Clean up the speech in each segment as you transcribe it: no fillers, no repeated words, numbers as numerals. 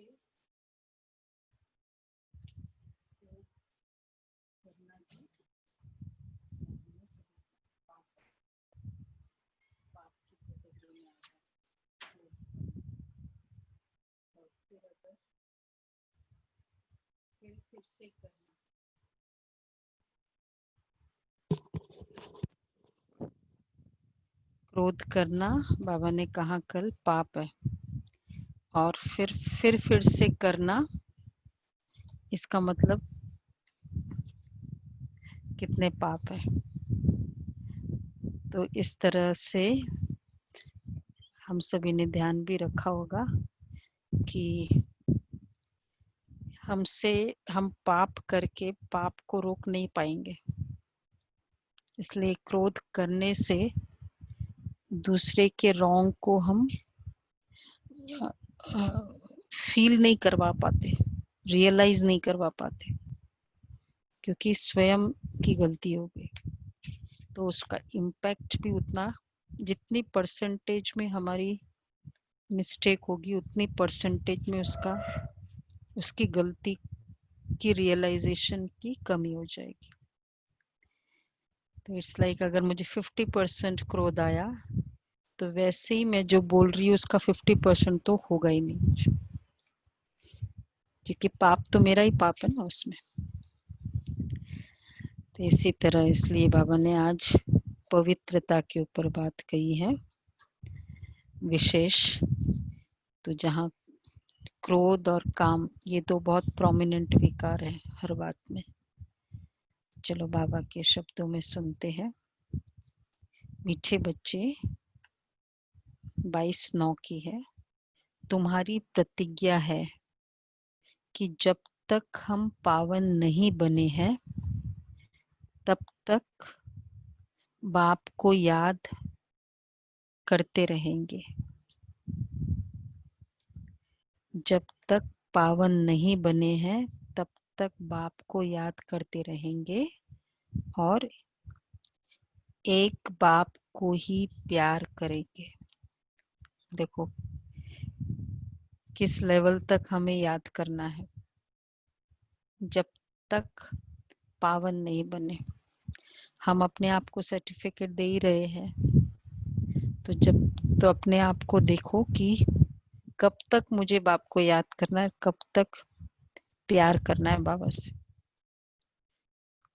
बच्चे करना है पाप की कैटेगरी में आता है। और फिर अगर फिर से करना, क्रोध करना बाबा ने कहा कल पाप है, और फिर से करना, इसका मतलब कितने पाप है। तो इस तरह से हम सभी ने ध्यान भी रखा होगा कि हम पाप करके पाप को रोक नहीं पाएंगे। इसलिए क्रोध करने से दूसरे के रॉन्ग को हम फील नहीं करवा पाते, रियलाइज नहीं करवा पाते, क्योंकि स्वयं की गलती हो गई। तो उसका इम्पैक्ट भी उतना, जितनी परसेंटेज में हमारी मिस्टेक होगी उतनी परसेंटेज में उसकी गलती की रियलाइजेशन की कमी हो जाएगी। तो इट्स लाइक अगर मुझे 50% क्रोध आया तो वैसे ही मैं जो बोल रही हूँ उसका 50% तो होगा ही नहीं, क्योंकि पाप तो मेरा ही पाप है ना उसमें। तो इसी तरह इसलिए बाबा ने आज पवित्रता के ऊपर बात कही है विशेष। तो जहाँ क्रोध और काम ये दो बहुत प्रोमिनेंट विकार है हर बात में। चलो बाबा के शब्दों में सुनते हैं। मीठे बच्चे 22:9 की है। तुम्हारी प्रतिज्ञा है कि जब तक हम पावन नहीं बने हैं तब तक बाप को याद करते रहेंगे। जब तक पावन नहीं बने हैं तब तक बाप को याद करते रहेंगे और एक बाप को ही प्यार करेंगे। देखो किस लेवल तक हमें याद करना है। जब तक पावन नहीं बने, हम अपने आप को सर्टिफिकेट दे ही रहे हैं, तो अपने आप को देखो कि कब तक मुझे बाप को याद करना है, कब तक प्यार करना है बाबा से।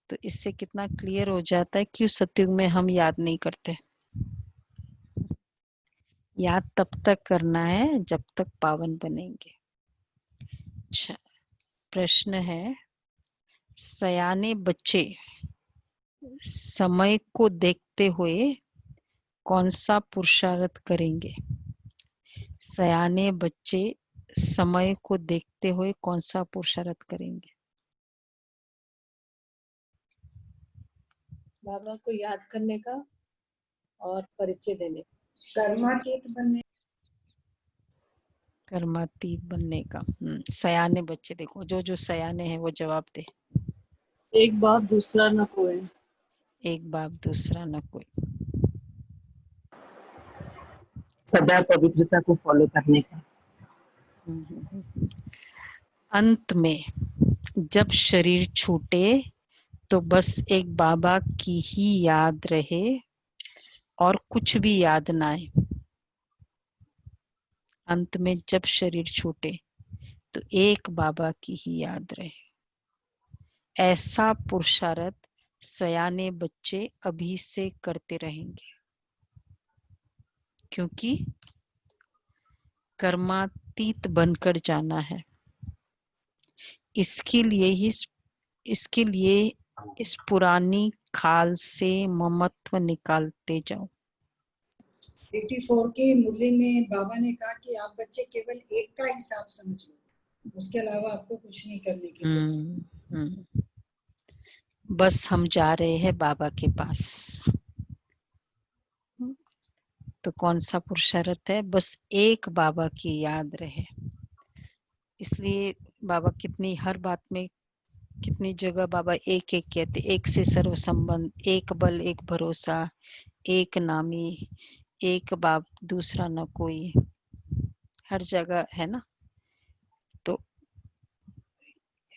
तो इससे कितना क्लियर हो जाता है कि उस सतयुग में हम याद नहीं करते। याद तब तक करना है जब तक पावन बनेंगे। अच्छा, प्रश्न है, सयाने बच्चे समय को देखते हुए कौन सा पुरुषार्थ करेंगे? सयाने बच्चे समय को देखते हुए कौन सा पुरुषार्थ करेंगे? बाबा को याद करने का और परिचय देने का। कर्मातीत बनने, कर्मातीत बनने का। सयाने बच्चे, देखो जो सयाने हैं वो जवाब दे। एक बाप दूसरा न कोई। एक बाप दूसरा न कोई। सदा पवित्रता को फॉलो करने का। अंत में जब शरीर छूटे तो बस एक बाबा की ही याद रहे और कुछ भी याद ना आए। अंत में जब शरीर छूटे तो एक बाबा की ही याद रहे। ऐसा पुरुषार्थ सयाने बच्चे अभी से करते रहेंगे, क्योंकि कर्मातीत बनकर जाना है। इसके लिए इस पुरानी खाल से ममत्व निकालते जाओ। 84 की मुरली में बाबा ने कहा कि आप बच्चे केवल एक का हिसाब समझ लो, उसके अलावा आपको कुछ नहीं करने की जरूरत। बस हम जा रहे हैं बाबा के पास। तो कौन सा पुरुषार्थ है? बस एक बाबा की याद रहे। इसलिए बाबा हर बात में कितनी जगह बाबा एक एक कहते, एक से सर्व संबंध, एक बल एक भरोसा, एक नामी, एक बाप दूसरा न कोई। हर जगह है ना,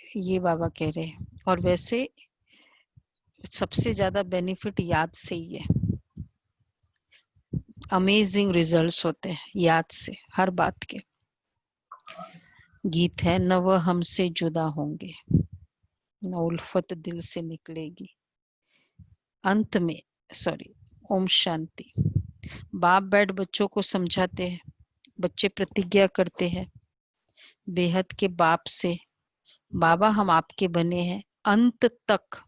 ये बाबा कह रहे हैं। और वैसे सबसे ज्यादा बेनिफिट याद से ही है। अमेजिंग रिजल्ट्स होते हैं याद से हर बात के। गीत है, न वह हमसे जुदा होंगे, न उल्फत दिल से निकलेगी। अंत में ओम शांति। बाप बैठ बच्चों को समझाते हैं, बच्चे प्रतिज्ञा करते हैं बेहद के बाप से, बाबा हम आपके बने हैं अंत तक।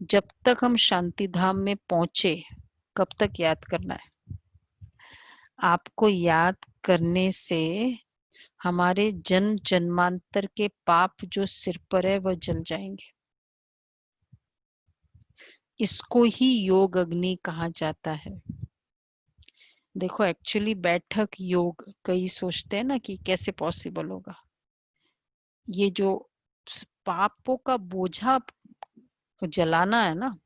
जब तक हम शांति धाम में पहुंचे, कब तक याद करना है? आपको याद करने से हमारे जन्म जन्मांतर के पाप जो सिर पर है वह जल जाएंगे। इसको ही योग अग्नि कहा जाता है। देखो एक्चुअली बैठक योग, कई सोचते हैं ना कि कैसे पॉसिबल होगा। ये जो पापों का बोझा जलाना है ना,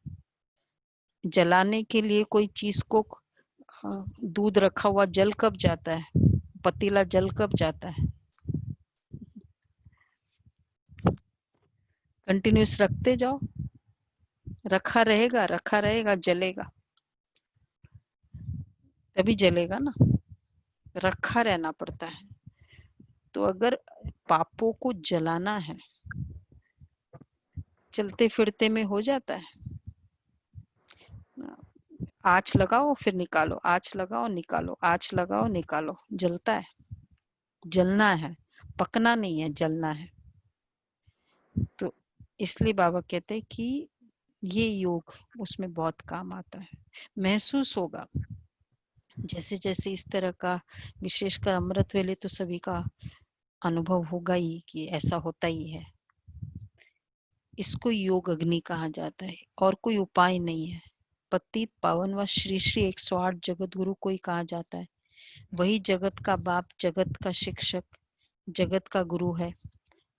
जलाने के लिए कोई चीज को दूध रखा हुआ जल कब जाता है, पतीला जल कब जाता है? कंटिन्यूस रखते जाओ, रखा रहेगा जलेगा, तभी जलेगा ना, रखा रहना पड़ता है। तो अगर पापों को जलाना है, चलते फिरते में हो जाता है। आँच लगाओ फिर निकालो, आँच लगाओ निकालो, आँच लगाओ निकालो, जलता है। जलना है, पकना नहीं है, जलना है। तो इसलिए बाबा कहते हैं कि ये योग उसमें बहुत काम आता है। महसूस होगा जैसे जैसे इस तरह का, विशेषकर अमृत वेले तो सभी का अनुभव होगा ही कि ऐसा होता ही है। इसको योग अग्नि कहा जाता है और कोई उपाय नहीं है। पतित पावन व श्री श्री 108 जगत गुरु को ही कहा जाता है। वही जगत का बाप, जगत का शिक्षक, जगत का गुरु है।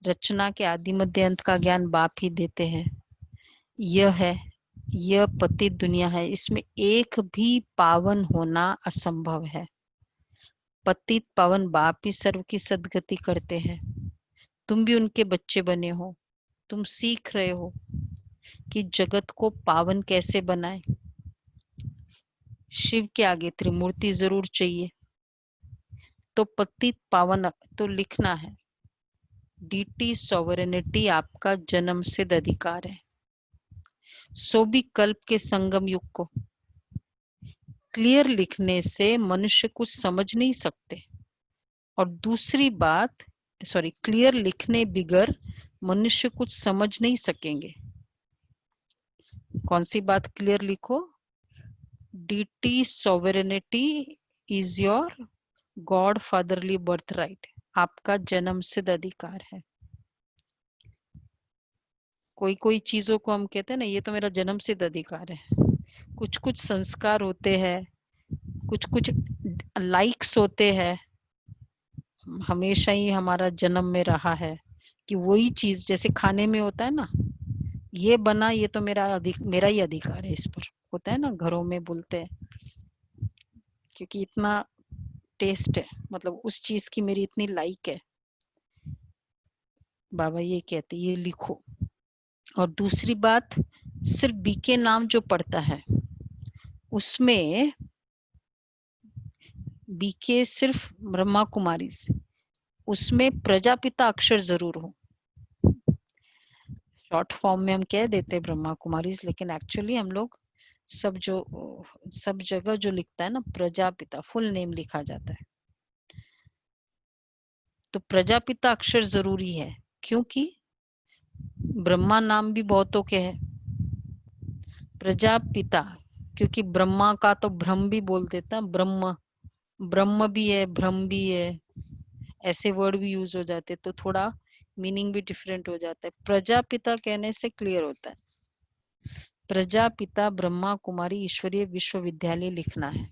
रचना के आदि मध्य अंत का ज्ञान बाप ही देते हैं। यह पतित दुनिया है, इसमें एक भी पावन होना असंभव है। पतित पावन बाप ही सर्व की सद्गति करते हैं। तुम भी उनके बच्चे बने हो, तुम सीख रहे हो कि जगत को पावन कैसे बनाए। शिव के आगे त्रिमूर्ति जरूर चाहिए, तो पतित पावन तो लिखना है। डीटी सॉवरेनिटी आपका जन्म सिद्ध अधिकार है। सो भी कल्प के संगम युग को क्लियर लिखने से मनुष्य कुछ समझ नहीं सकते। और दूसरी बात, क्लियर लिखने बिगर मनुष्य कुछ समझ नहीं सकेंगे। कौन सी बात क्लियर लिखो? डीटी sovereignty is your god fatherly birth right, आपका जन्म सिद्ध अधिकार है। कोई चीजों को हम कहते हैं ना, ये तो मेरा जन्म सिद्ध अधिकार है। कुछ कुछ संस्कार होते हैं, कुछ कुछ लाइक्स होते हैं, हमेशा ही हमारा जन्म में रहा है कि वही चीज, जैसे खाने में होता है ना, ये बना, ये तो मेरा ही अधिकार है इस पर, होता है ना, घरों में बोलते हैं, क्योंकि इतना टेस्ट है, मतलब उस चीज की मेरी इतनी लाइक है। बाबा ये कहते, ये लिखो। और दूसरी बात, सिर्फ बीके नाम जो पढ़ता है उसमें बीके सिर्फ ब्रह्मा कुमारी से, उसमें प्रजापिता अक्षर जरूर हो। शॉर्ट फॉर्म में हम कह देते ब्रह्मा कुमारी, लेकिन एक्चुअली हम लोग सब जगह जो लिखता है ना, प्रजापिता फुल नेम लिखा जाता है। तो प्रजापिता अक्षर जरूरी है, क्योंकि ब्रह्मा नाम भी बहुतों के है। प्रजापिता, क्योंकि ब्रह्मा का तो ब्रह्म भी बोल देता है, ब्रह्म भी है, ब्रह्म भी है, ऐसे वर्ड भी यूज हो जाते, तो थोड़ा मीनिंग भी डिफरेंट हो जाता है। प्रजापिता कहने से क्लियर होता है। प्रजापिता ब्रह्मा कुमारी ईश्वरीय विश्वविद्यालय लिखना है।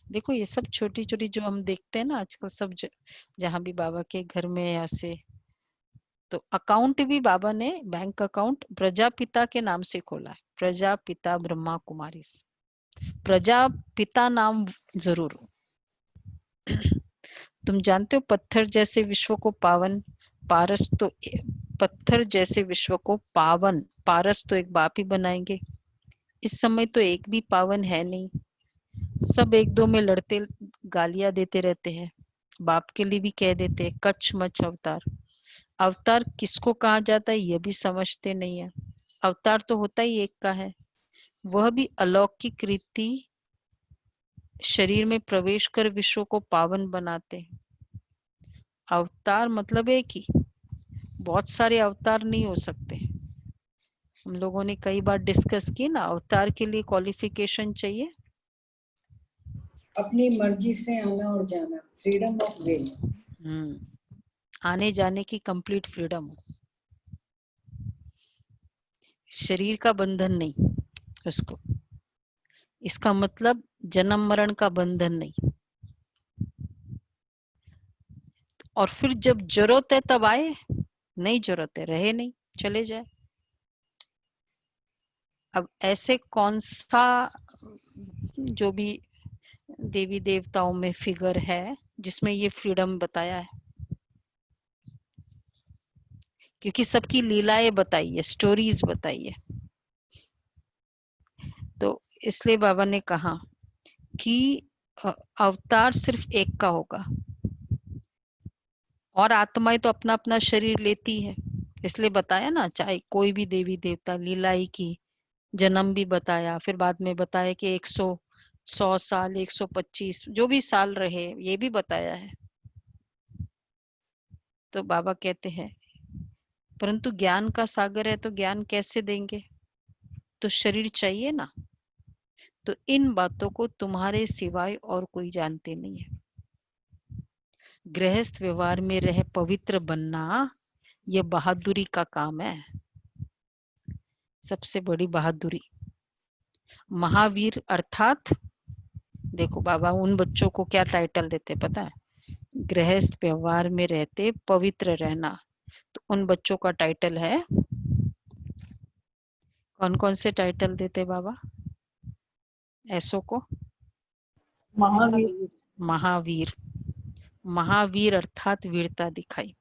देखो ये सब छोटी छोटी जो हम देखते हैं ना आजकल, सब जहां भी बाबा के घर में ऐसे, तो अकाउंट भी बाबा ने बैंक अकाउंट प्रजापिता के नाम से खोला है। प्रजापिता ब्रह्मा कुमारी, प्रजापिता नाम जरूर हो। तुम जानते हो पत्थर जैसे विश्व को पावन पारस तो पत्थर जैसे विश्व को पावन, पारस तो एक बाप ही बनाएंगे। इस समय तो एक भी पावन है नहीं, सब एक दो में लड़ते गालियां देते रहते हैं। बाप के लिए भी कह देते हैं कच्छ मच अवतार। अवतार किसको कहा जाता है ये भी समझते नहीं है। अवतार तो होता ही एक का है, वह भी अलौकिक रीति शरीर में प्रवेश कर विश्व को पावन बनाते हैं। अवतार मतलब एक ही, बहुत सारे अवतार नहीं हो सकते। हम लोगों ने कई बार डिस्कस की ना, अवतार के लिए क्वालिफिकेशन चाहिए, अपनी मर्जी से आना और जाना, फ्रीडम ऑफ विल। आने जाने की कंप्लीट फ्रीडम हो, शरीर का बंधन नहीं उसको। इसका मतलब जन्म मरण का बंधन नहीं। और फिर जब जरूरत है तब आए, नहीं जरूरत है रहे नहीं, चले जाए। अब ऐसे कौन सा जो भी देवी देवताओं में फिगर है जिसमें ये फ्रीडम बताया है? क्योंकि सबकी लीलाएं बताई है, स्टोरीज बताई है। तो इसलिए बाबा ने कहा कि अवतार सिर्फ एक का होगा, और आत्माएं तो अपना अपना शरीर लेती है। इसलिए बताया ना, चाहे कोई भी देवी देवता लीला ही की, जन्म भी बताया, फिर बाद में बताया कि 100 साल 125 जो भी साल रहे, ये भी बताया है। तो बाबा कहते हैं परंतु ज्ञान का सागर है तो ज्ञान कैसे देंगे, तो शरीर चाहिए ना। तो इन बातों को तुम्हारे सिवाय और कोई जानते नहीं है। गृहस्थ व्यवहार में रह पवित्र बनना, यह बहादुरी का काम है, सबसे बड़ी बहादुरी। महावीर अर्थात देखो बाबा उन बच्चों को क्या टाइटल देते पता है? गृहस्थ व्यवहार में रहते पवित्र रहना। तो उन बच्चों का टाइटल है, कौन कौन से टाइटल देते बाबा ऐसो को? महावीर। महावीर। महावीर अर्थात वीरता दिखाई।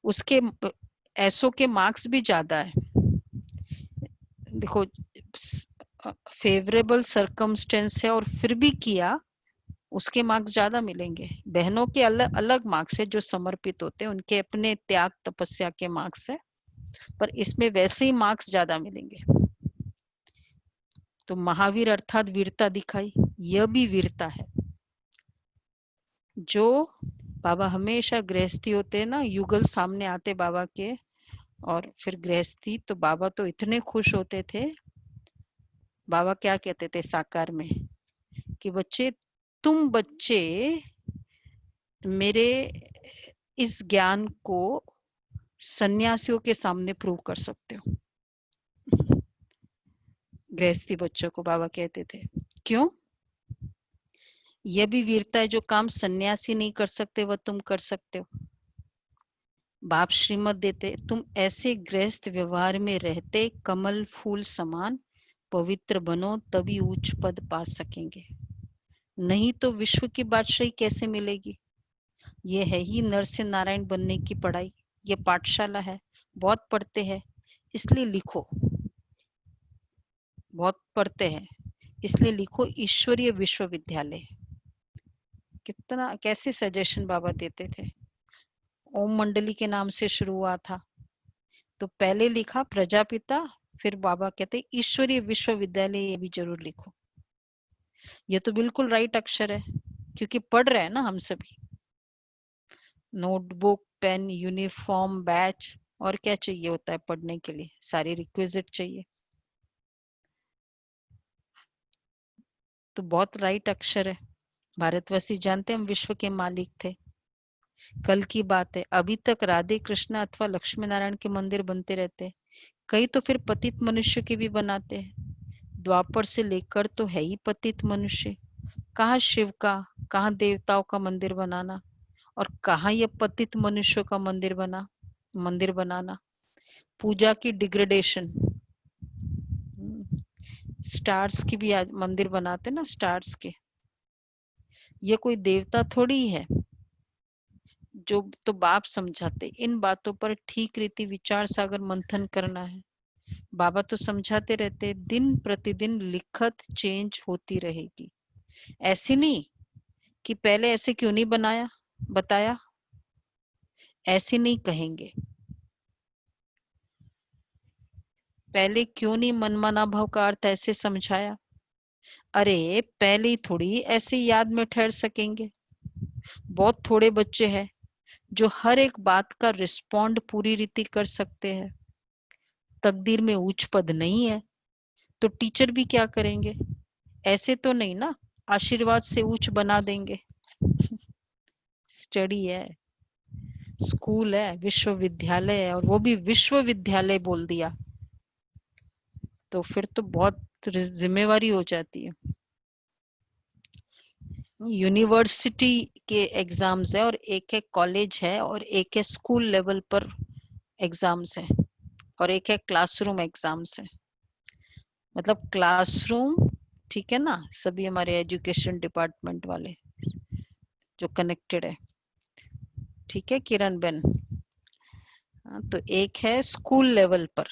उसके ऐसो के मार्क्स भी ज्यादा है। देखो फेवरेबल सरकमस्टेंस है और फिर भी किया, उसके मार्क्स ज्यादा मिलेंगे। बहनों के अलग अलग मार्क्स है, जो समर्पित होते हैं उनके अपने त्याग तपस्या के मार्क्स है, पर इसमें वैसे ही मार्क्स ज्यादा मिलेंगे। तो महावीर अर्थात वीरता दिखाई, यह भी वीरता है। जो बाबा हमेशा गृहस्थी होते हैं ना, युगल सामने आते बाबा के और फिर गृहस्थी, तो बाबा तो इतने खुश होते थे। बाबा क्या कहते थे साकार में कि बच्चे, तुम बच्चे मेरे इस ज्ञान को सन्यासियों के सामने प्रूव कर सकते हो। गृहस्थी बच्चों को बाबा कहते थे। क्यों? यह भी वीरता है, जो काम सन्यासी नहीं कर सकते वह तुम कर सकते हो। बाप श्रीमत देते, तुम ऐसे गृहस्थ व्यवहार में रहते कमल फूल समान पवित्र बनो, तभी उच्च पद पा सकेंगे। नहीं तो विश्व की बादशाही कैसे मिलेगी? ये है ही नर से नारायण बनने की पढ़ाई। ये पाठशाला है, बहुत पढ़ते हैं इसलिए लिखो, बहुत पढ़ते हैं इसलिए लिखो ईश्वरीय विश्वविद्यालय। कितना कैसे सजेशन बाबा देते थे। ओम मंडली के नाम से शुरू हुआ था, तो पहले लिखा प्रजापिता, फिर बाबा कहते ईश्वरीय विश्वविद्यालय, ये भी जरूर लिखो। ये तो बिल्कुल राइट अक्षर है, क्योंकि पढ़ रहे हैं ना हम सभी। नोटबुक, पेन, यूनिफॉर्म, बैच, और क्या चाहिए होता है पढ़ने के लिए? सारी रिक्विजिट चाहिए। तो बहुत राइट अक्षर है। भारतवासी जानते हम विश्व के मालिक थे। कल की बात है, अभी तक राधे कृष्ण अथवा लक्ष्मी नारायण के मंदिर बनते रहते, कई तो फिर पतित मनुष्य के भी बनाते हैं। द्वापर से लेकर तो है ही पतित मनुष्य। कहाँ शिव का, कहाँ देवताओं का मंदिर बनाना, और कहाँ ये पतित मनुष्यों का मंदिर बनाना। पूजा की डिग्रेडेशन, स्टार्स की भी आज मंदिर बनाते ना, स्टार्स के। ये कोई देवता थोड़ी है, जो तो बाप समझाते, इन बातों पर ठीक रीति विचार सागर मंथन करना है। बाबा तो समझाते रहते, दिन प्रतिदिन लिखत चेंज होती रहेगी। ऐसे नहीं कि पहले ऐसे क्यों नहीं बताया, ऐसे नहीं कहेंगे। पहले क्यों नहीं मनमाना भाव का अर्थ ऐसे समझाया, अरे पहले ही थोड़ी ऐसे याद में ठहर सकेंगे। बहुत थोड़े बच्चे हैं जो हर एक बात का रिस्पॉन्ड पूरी रीति कर सकते हैं। तकदीर में उच्च पद नहीं है तो टीचर भी क्या करेंगे, ऐसे तो नहीं ना आशीर्वाद से उच्च बना देंगे। स्टडी है, स्कूल है, विश्वविद्यालय है, और वो भी विश्वविद्यालय बोल दिया तो फिर तो बहुत जिम्मेवारी हो जाती है। यूनिवर्सिटी के एग्जाम्स है और एक है कॉलेज है और एक है स्कूल लेवल पर एग्जाम्स है और एक है क्लासरूम एग्जाम्स है। मतलब क्लासरूम ठीक है ना, सभी हमारे एजुकेशन डिपार्टमेंट वाले जो कनेक्टेड है, ठीक है किरण बेन। तो एक है स्कूल लेवल पर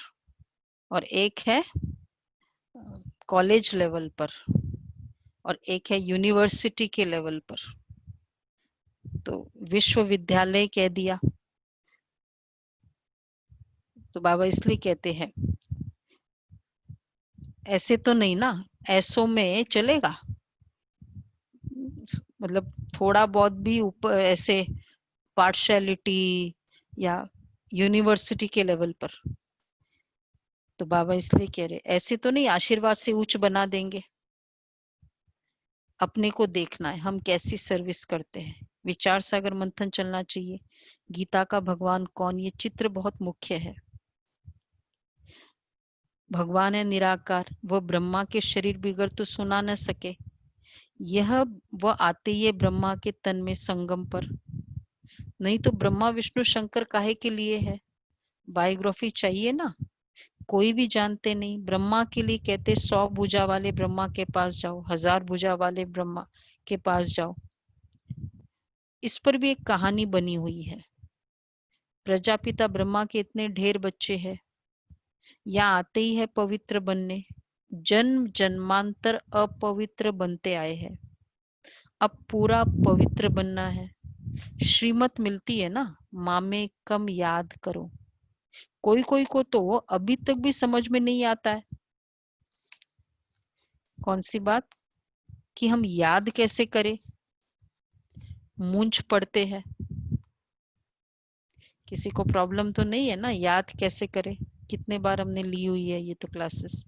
और एक है कॉलेज लेवल पर और एक है यूनिवर्सिटी के लेवल पर। तो विश्वविद्यालय कह दिया तो बाबा इसलिए कहते हैं ऐसे तो नहीं ना, ऐसों में चलेगा, मतलब थोड़ा बहुत भी ऊपर ऐसे पार्शियलिटी या यूनिवर्सिटी के लेवल पर। तो बाबा इसलिए कह रहे ऐसे तो नहीं आशीर्वाद से उच्च बना देंगे। अपने को देखना है हम कैसी सर्विस करते हैं। विचार सागर मंथन चलना चाहिए। गीता का भगवान कौन, ये चित्र बहुत मुख्य है। भगवान है निराकार, वह ब्रह्मा के शरीर बिगड़ तो सुना न सके, यह वह आते ही ब्रह्मा के तन में संगम पर। नहीं तो ब्रह्मा विष्णु शंकर काहे के लिए है, बायोग्राफी चाहिए ना, कोई भी जानते नहीं। ब्रह्मा के लिए कहते 100 भुजा वाले ब्रह्मा के पास जाओ, 1000 भुजा वाले ब्रह्मा के पास जाओ। इस पर भी एक कहानी बनी हुई है। प्रजापिता ब्रह्मा के इतने ढेर बच्चे हैं, या आते ही है पवित्र बनने, जन्म जन्मांतर अपवित्र बनते आए हैं, अब पूरा पवित्र बनना है। श्रीमत मिलती है ना, मामे कम याद करो। कोई कोई को तो अभी तक भी समझ में नहीं आता है कौन सी बात, कि हम याद कैसे करें, मूंछ पड़ते हैं। किसी को प्रॉब्लम तो नहीं है ना, याद कैसे करें, कितने बार हमने ली हुई है ये तो क्लासेस।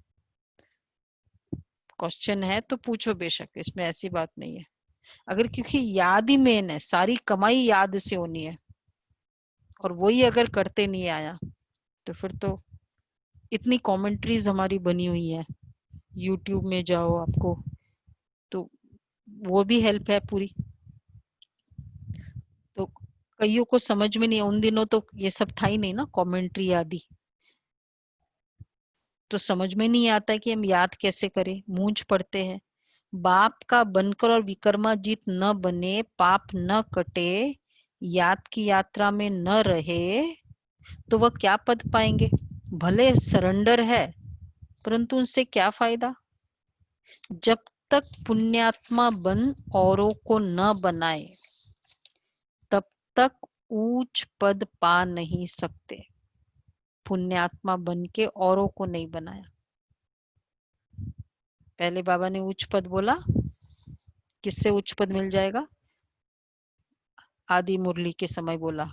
क्वेश्चन है तो पूछो बेशक, इसमें ऐसी बात नहीं है। अगर क्योंकि याद ही मेन है, सारी कमाई याद से होनी है और वही अगर करते नहीं आया तो फिर तो इतनी कमेंट्रीज हमारी बनी हुई है, यूट्यूब में जाओ आपको तो वो भी हेल्प है पूरी। तो कईयों को समझ में नहीं, उन दिनों तो ये सब था ही नहीं ना, कमेंट्री आदि, तो समझ में नहीं आता कि हम याद कैसे करें, मूंछ पड़ते हैं। बाप का बनकर और विकर्माजीत न बने, पाप न कटे, याद की यात्रा में न रहे तो वह क्या पद पाएंगे। भले सरेंडर है परंतु उनसे क्या फायदा, जब तक पुण्यात्मा बन औरों को न बनाए तब तक ऊंच पद पा नहीं सकते। पुण्यात्मा बन के औरों को नहीं बनाया। पहले बाबा ने उच्च पद बोला, किससे उच्च पद मिल जाएगा, आदि मुरली के समय बोला।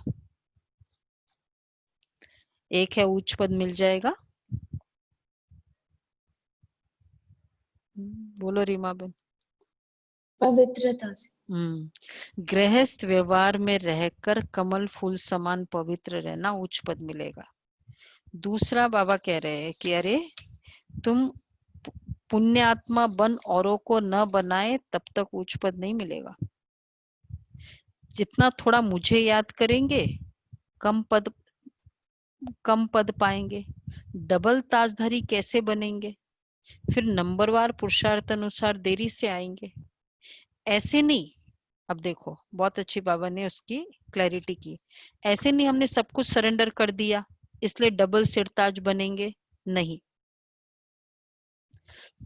एक है उच्च पद मिल जाएगा, बोलो रीमा बहन। पवित्रता से। गृहस्थ व्यवहार में रहकर कमल फूल समान पवित्र रहना, उच्च पद मिलेगा। दूसरा बाबा कह रहे हैं कि अरे तुम पुण्यात्मा बन औरों को न बनाए तब तक उच्च पद नहीं मिलेगा। जितना थोड़ा मुझे याद करेंगे कम पद पाएंगे। डबल ताजधारी कैसे बनेंगे, फिर नंबरवार पुरुषार्थ अनुसार देरी से आएंगे। ऐसे नहीं। अब देखो बहुत अच्छी बाबा ने उसकी क्लैरिटी की। ऐसे नहीं हमने सब कुछ सरेंडर कर दिया इसलिए डबल सिरताज बनेंगे, नहीं।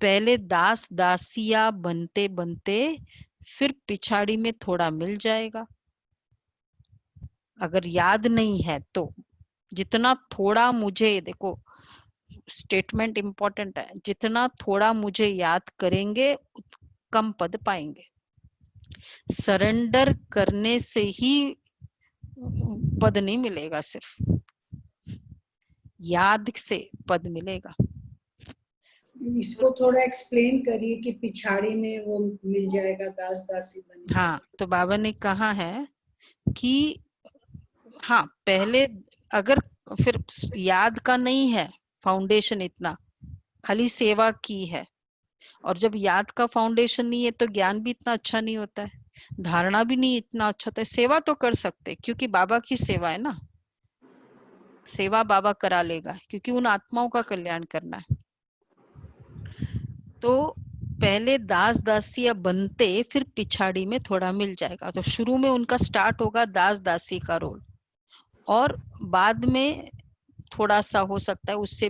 पहले दास दासिया बनते बनते फिर पिछाड़ी में थोड़ा मिल जाएगा। अगर याद नहीं है तो जितना थोड़ा मुझे, देखो स्टेटमेंट इंपॉर्टेंट है, जितना थोड़ा मुझे याद करेंगे कम पद पाएंगे। सरेंडर करने से ही पद नहीं मिलेगा, सिर्फ याद से पद मिलेगा। इसको थोड़ा एक्सप्लेन करिए कि पिछाड़ी में वो मिल जाएगा दास दासी बन। हाँ, तो बाबा ने कहा है कि हाँ पहले अगर फिर याद का नहीं है फाउंडेशन, इतना खाली सेवा की है, और जब याद का फाउंडेशन नहीं है तो ज्ञान भी इतना अच्छा नहीं होता है, धारणा भी नहीं इतना अच्छा होता है। सेवा तो कर सकते क्योंकि बाबा की सेवा है ना, सेवा बाबा करा लेगा क्योंकि उन आत्माओं का कल्याण करना है। तो पहले दास दासिया बनते फिर पिछाड़ी में थोड़ा मिल जाएगा। तो शुरू में उनका स्टार्ट होगा दास दासी का रोल, और बाद में थोड़ा सा हो सकता है उससे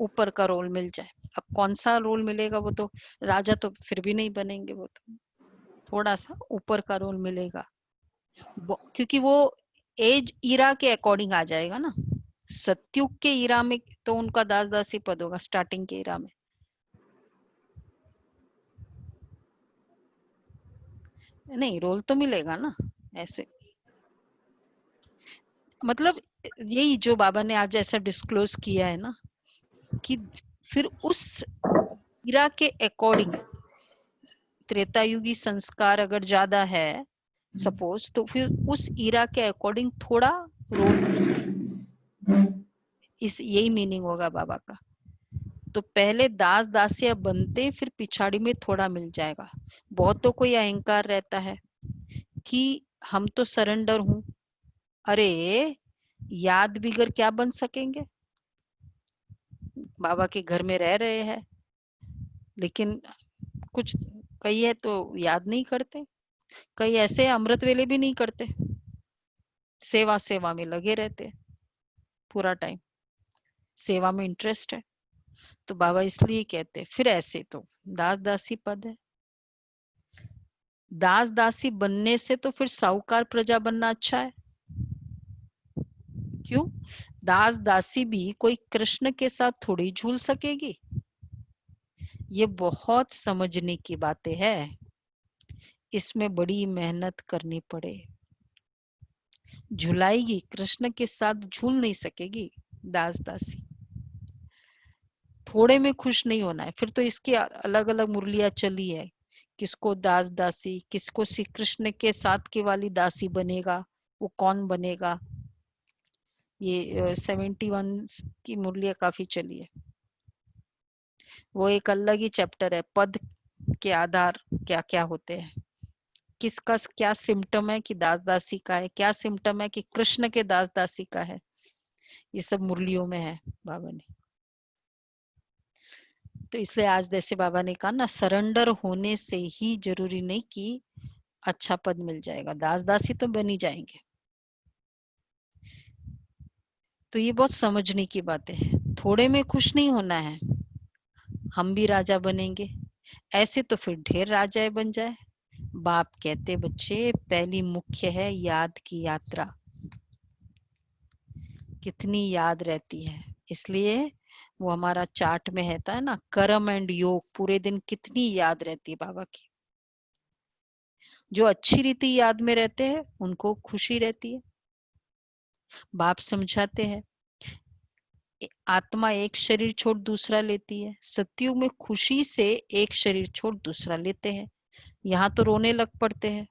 ऊपर का रोल मिल जाए। अब कौन सा रोल मिलेगा वो तो, राजा तो फिर भी नहीं बनेंगे, वो तो थोड़ा सा ऊपर का रोल मिलेगा क्योंकि वो एज ईरा के अकॉर्डिंग आ जाएगा ना। सत्युग के ईरा में तो उनका दास दासी पद होगा, स्टार्टिंग के ईरा में। नहीं, रोल तो मिलेगा ना ऐसे, मतलब यही जो बाबा ने आज ऐसा डिस्क्लोज किया है ना कि फिर उस ईरा के अकॉर्डिंग त्रेतायुगी संस्कार अगर ज्यादा है सपोज, तो फिर उस ईरा के अकॉर्डिंग थोड़ा रोल, इस यही मीनिंग होगा बाबा का। तो पहले दास दासिया बनते फिर पिछाड़ी में थोड़ा मिल जाएगा। बहुतों को यह अहंकार रहता है कि हम तो सरेंडर हूं, अरे याद बिगर क्या बन सकेंगे, बाबा के घर में रह रहे हैं लेकिन कुछ कई है तो याद नहीं करते, कई ऐसे अमृत वेले भी नहीं करते, सेवा सेवा में लगे रहते पूरा टाइम, सेवा में इंटरेस्ट है। तो बाबा इसलिए कहते फिर ऐसे तो दास दासी पद है। दास दासी बनने से तो फिर साहूकार प्रजा बनना अच्छा है। क्यों? दास दासी भी कोई कृष्ण के साथ थोड़ी झूल सकेगी। ये बहुत समझने की बातें हैं, इसमें बड़ी मेहनत करनी पड़े। झुलाएगी, कृष्ण के साथ झूल नहीं सकेगी दास दासी। थोड़े में खुश नहीं होना है, फिर तो इसकी अलग अलग मुरलियां चली है, किसको दास दासी, किसको श्री कृष्ण के साथ की वाली दासी बनेगा, वो कौन बनेगा। ये 71 की मुरलियां काफी चली है, वो एक अलग ही चैप्टर है। पद के आधार क्या क्या होते हैं, किसका क्या सिम्टम है कि दास दासी का है, क्या सिम्टम है कि कृष्ण के दास दासी का है, ये सब मुरलियों में है बाबा ने। तो इसलिए आज जैसे बाबा ने कहा ना, सरेंडर होने से ही जरूरी नहीं कि अच्छा पद मिल जाएगा, दास दासी तो बन ही जाएंगे। तो ये बहुत समझने की बात है, थोड़े में खुश नहीं होना है। हम भी राजा बनेंगे, ऐसे तो फिर ढेर राजाएं बन जाए। बाप कहते बच्चे पहली मुख्य है याद की यात्रा, कितनी याद रहती है। इसलिए वो हमारा चार्ट में रहता है ना, कर्म एंड योग, पूरे दिन कितनी याद रहती है बाबा की। जो अच्छी रीति याद में रहते हैं उनको खुशी रहती है। बाप समझाते हैं आत्मा एक शरीर छोड़ दूसरा लेती है, सत्युग में खुशी से एक शरीर छोड़ दूसरा लेते हैं। यहाँ तो रोने लग पड़ते हैं,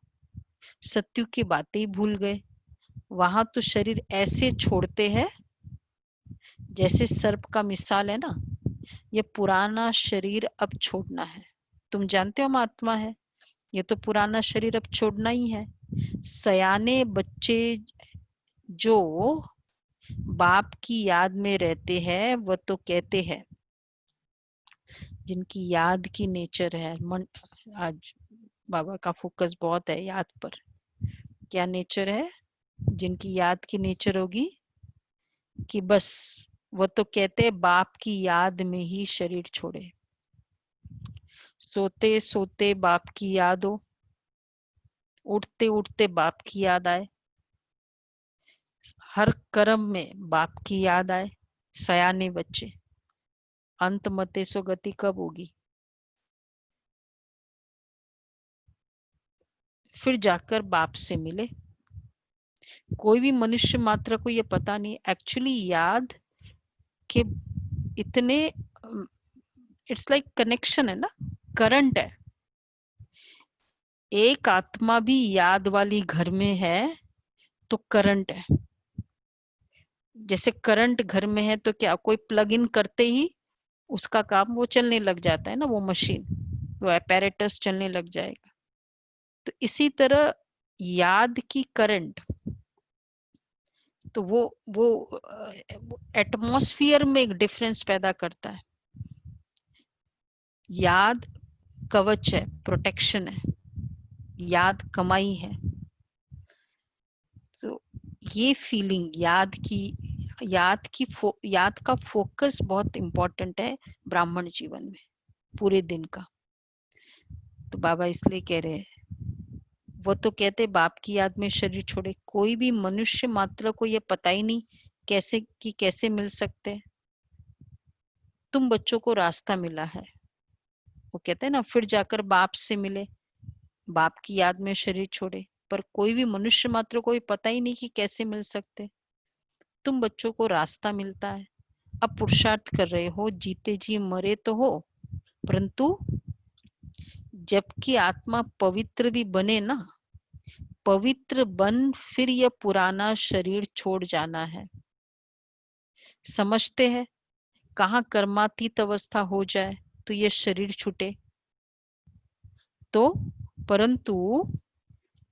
सत्युग की बातें ही भूल गए। वहां तो शरीर ऐसे छोड़ते हैं जैसे सर्प का मिसाल है ना, ये पुराना शरीर अब छोड़ना है। तुम जानते हो हम आत्मा है, ये तो पुराना शरीर अब छोड़ना ही है। सयाने बच्चे जो बाप की याद में रहते हैं वो तो कहते हैं, जिनकी याद की नेचर है, मन आज बाबा का फोकस बहुत है याद पर, क्या नेचर है, जिनकी याद की नेचर होगी कि बस वो तो कहते हैं बाप की याद में ही शरीर छोड़े, सोते सोते बाप की याद हो, उठते उठते बाप की याद आए, हर कर्म में बाप की याद आए। सयाने बच्चे, अंत मते सो गति कब होगी? फिर जाकर बाप से मिले। कोई भी मनुष्य मात्र को ये पता नहीं एक्चुअली याद के इतने, इट्स लाइक कनेक्शन है ना, करंट है। एक आत्मा भी याद वाली घर में है तो करंट है। जैसे करंट घर में है तो क्या कोई प्लग इन करते ही उसका काम वो चलने लग जाता है ना, वो मशीन, वो एपैरेटस चलने लग जाएगा। तो इसी तरह याद की करंट, तो वो एटमॉस्फेयर में एक डिफरेंस पैदा करता है। याद कवच है, प्रोटेक्शन है, याद कमाई है। तो ये फीलिंग याद का फोकस बहुत इंपॉर्टेंट है ब्राह्मण जीवन में, पूरे दिन का। तो बाबा इसलिए कह रहे हैं, वो तो कहते बाप की याद में शरीर छोड़े। कोई भी मनुष्य मात्र को ये पता ही नहीं कैसे मिल सकते। तुम बच्चों को रास्ता मिला है, वो कहते हैं ना, फिर जाकर बाप से मिले, बाप की याद में शरीर छोड़े। पर कोई भी मनुष्य मात्र को पता ही नहीं कि कैसे मिल सकते। तुम बच्चों को रास्ता मिलता है। अब पुरुषार्थ कर रहे हो, जीते जी मरे तो हो, परंतु जबकि आत्मा पवित्र भी बने ना, पवित्र बन फिर यह पुराना शरीर छोड़ जाना है। समझते हैं कहाँ कर्मातीत अवस्था हो जाए तो ये शरीर छूटे, तो परंतु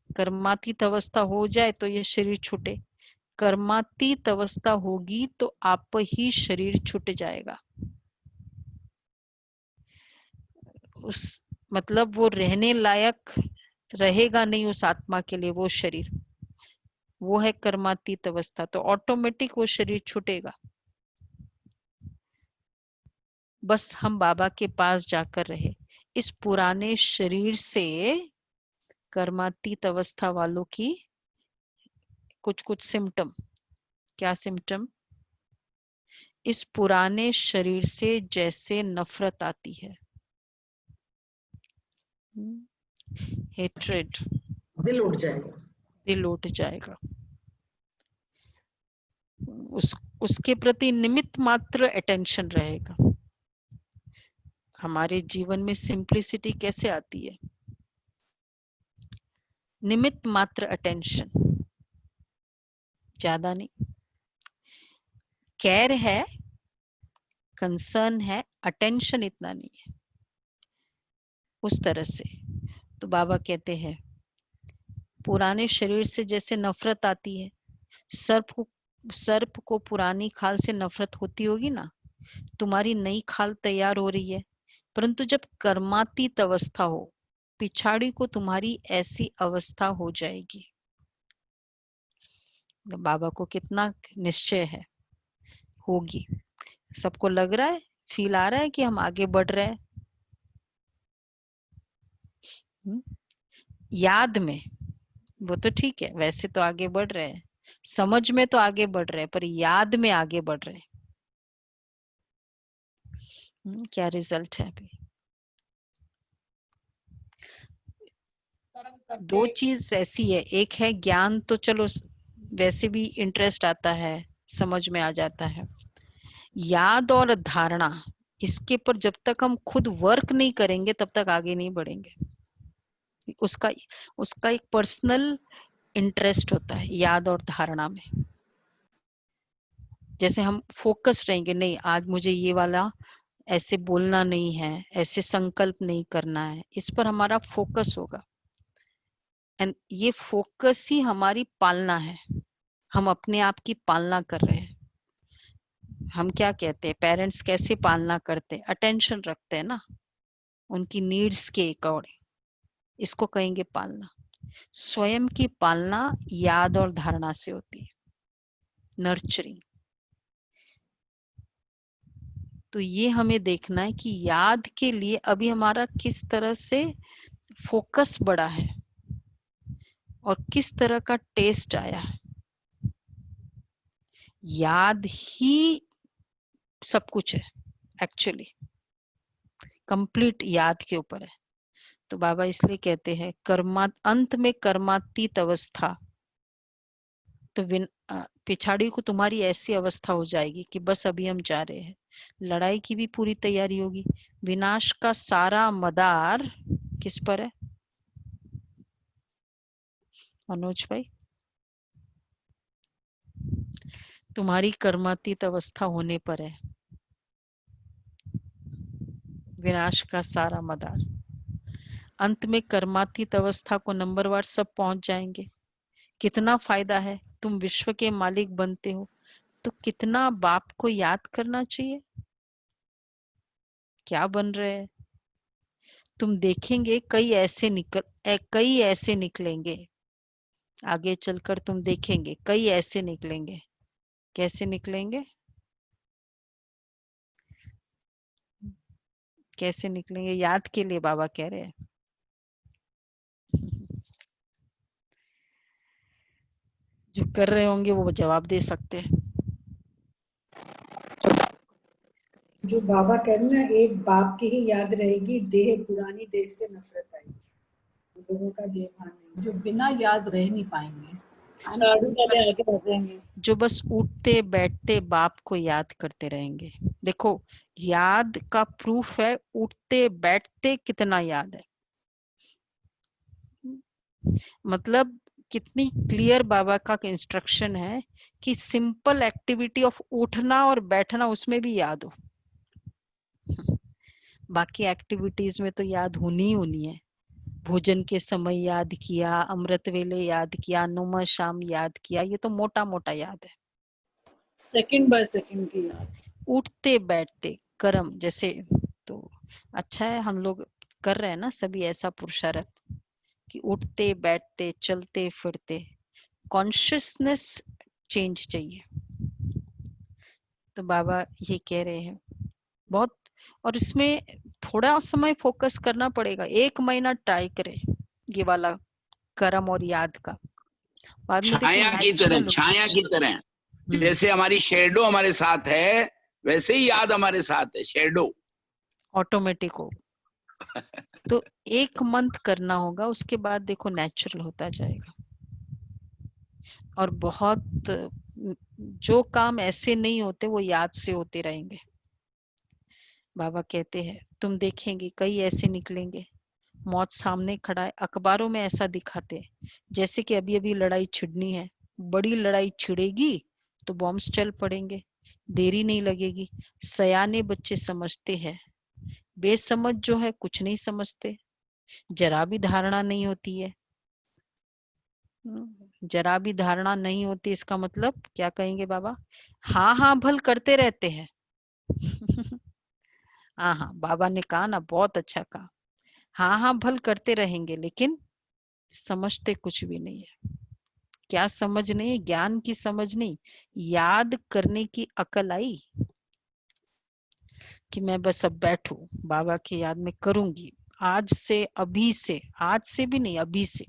कर्मातीत अवस्था हो जाए तो ये शरीर छूटे, कर्मातीत अवस्था होगी तो आप ही शरीर छूट जाएगा। उस मतलब वो रहने लायक रहेगा नहीं उस आत्मा के लिए वो शरीर, वो है कर्मातीत अवस्था। तो ऑटोमेटिक वो शरीर छूटेगा। बस हम बाबा के पास जाकर रहे। इस पुराने शरीर से कर्मातीत अवस्था वालों की कुछ सिम्टम, क्या सिम्टम? इस पुराने शरीर से जैसे नफरत आती है, हेट्रेड, दिल उठ जाएगा, दिल उठ जाएगा। उसके प्रति निमित्त मात्र अटेंशन रहेगा। हमारे जीवन में सिंप्लिसिटी कैसे आती है? निमित्त मात्र अटेंशन, ज्यादा नहीं। केयर है, कंसर्न है, अटेंशन इतना नहीं है, उस तरह से। तो बाबा कहते हैं पुराने शरीर से जैसे नफरत आती है, सर्प को पुरानी खाल से नफरत होती होगी ना। तुम्हारी नई खाल तैयार हो रही है, परंतु जब कर्मातीत अवस्था हो, पिछाड़ी को तुम्हारी ऐसी अवस्था हो जाएगी। बाबा को कितना निश्चय है, होगी। सबको लग रहा है, फील आ रहा है कि हम आगे बढ़ रहे हैं। याद में वो तो ठीक है, वैसे तो आगे बढ़ रहे हैं, समझ में तो आगे बढ़ रहे हैं, पर याद में आगे बढ़ रहे हैं। क्या रिजल्ट है अभी? दो चीज ऐसी है, एक है ज्ञान, तो चलो वैसे भी इंटरेस्ट आता है, समझ में आ जाता है। याद और धारणा, इसके पर जब तक हम खुद वर्क नहीं करेंगे तब तक आगे नहीं बढ़ेंगे। उसका एक पर्सनल इंटरेस्ट होता है याद और धारणा में। जैसे हम फोकस रहेंगे, नहीं आज मुझे ये वाला ऐसे बोलना नहीं है, ऐसे संकल्प नहीं करना है, इस पर हमारा फोकस होगा। एंड ये फोकस ही हमारी पालना है। हम अपने आप की पालना कर रहे हैं। हम क्या कहते हैं, पेरेंट्स कैसे पालना करते हैं? अटेंशन रखते हैं ना उनकी नीड्स के अकॉर्डिंग, इसको कहेंगे पालना। स्वयं की पालना याद और धारणा से होती है, नर्चरिंग। तो ये हमें देखना है कि याद के लिए अभी हमारा किस तरह से फोकस बढ़ा है और किस तरह का टेस्ट आया है। याद ही सब कुछ है एक्चुअली, कंप्लीट याद के ऊपर है। तो बाबा इसलिए कहते हैं अंत में कर्मातीत अवस्था। तो पिछाड़ी को तुम्हारी ऐसी अवस्था हो जाएगी कि बस अभी हम जा रहे हैं, लड़ाई की भी पूरी तैयारी होगी। विनाश का सारा मदार किस पर है मनोज भाई? तुम्हारी कर्मातीत अवस्था होने पर है विनाश का सारा मदार। अंत में कर्मातीत अवस्था को नंबरवार सब पहुंच जाएंगे। कितना फायदा है, तुम विश्व के मालिक बनते हो तो कितना बाप को याद करना चाहिए। क्या बन रहे हैं तुम देखेंगे, कई ऐसे निकलेंगे आगे चलकर, तुम देखेंगे कई ऐसे निकलेंगे। कैसे निकलेंगे? कैसे निकलेंगे? याद के लिए बाबा कह रहे हैं। जो कर रहे होंगे वो जवाब दे सकते हैं। जो बाबा कह रहे ना, एक बाप की ही याद रहेगी, देह पुरानी देह से नफरत आएगी, लोगों का देह भान नहीं। जो बिना याद रह नहीं पाएंगे, झाड़ू वाले आगे बढ़ जाएंगे। जो बस उठते बैठते बाप को याद करते रहेंगे। देखो याद का प्रूफ है, उठते बैठते कितना याद है। मतलब कितनी क्लियर बाबा का इंस्ट्रक्शन है कि सिंपल एक्टिविटी ऑफ उठना और बैठना उसमें भी याद हो। बाकी एक्टिविटीज में तो याद होनी है। भोजन के समय याद किया, अमृत वेले याद किया, नुमा शाम याद किया, ये तो मोटा मोटा याद है। सेकंड बाय सेकंड की याद। उठते बैठते कर्म जैसे, तो अच्छा है हम लोग कर रहे हैं ना सभी ऐसा पुरुषार्थ कि उठते बैठते चलते फिरते कॉन्शियसनेस चेंज चाहिए। तो बाबा ये कह रहे हैं बहुत, और इसमें थोड़ा समय फोकस करना पड़ेगा। 1 महीना ट्राई करें ये वाला कर्म और याद का, बाद में छाया की तरह, छाया की तरह जैसे हमारी शेडो हमारे साथ है, वैसे ही याद हमारे साथ है, शेडो ऑटोमेटिक हो। तो 1 मंथ करना होगा, उसके बाद देखो नेचुरल होता जाएगा। और बहुत जो काम ऐसे नहीं होते वो याद से होते रहेंगे। बाबा कहते हैं तुम देखेंगे कई ऐसे निकलेंगे, मौत सामने खड़ा है। अखबारों में ऐसा दिखाते हैं जैसे कि अभी अभी लड़ाई छिड़नी है, बड़ी लड़ाई छिड़ेगी तो बॉम्ब्स चल पड़ेंगे, देरी नहीं लगेगी। सयाने बच्चे समझते हैं, बेसमझ जो है कुछ नहीं समझते, जरा भी धारणा नहीं होती है। जरा भी धारणा नहीं होती, इसका मतलब क्या कहेंगे बाबा? हाँ हाँ भल करते रहते हैं। हाँ हाँ बाबा ने कहा ना, बहुत अच्छा कहा। हाँ हाँ भल करते रहेंगे लेकिन समझते कुछ भी नहीं है। क्या समझ नहीं? ज्ञान की समझ नहीं, याद करने की अकल आई कि मैं बस अब बैठू बाबा की याद में करूंगी। आज से, अभी से, आज से भी नहीं अभी से।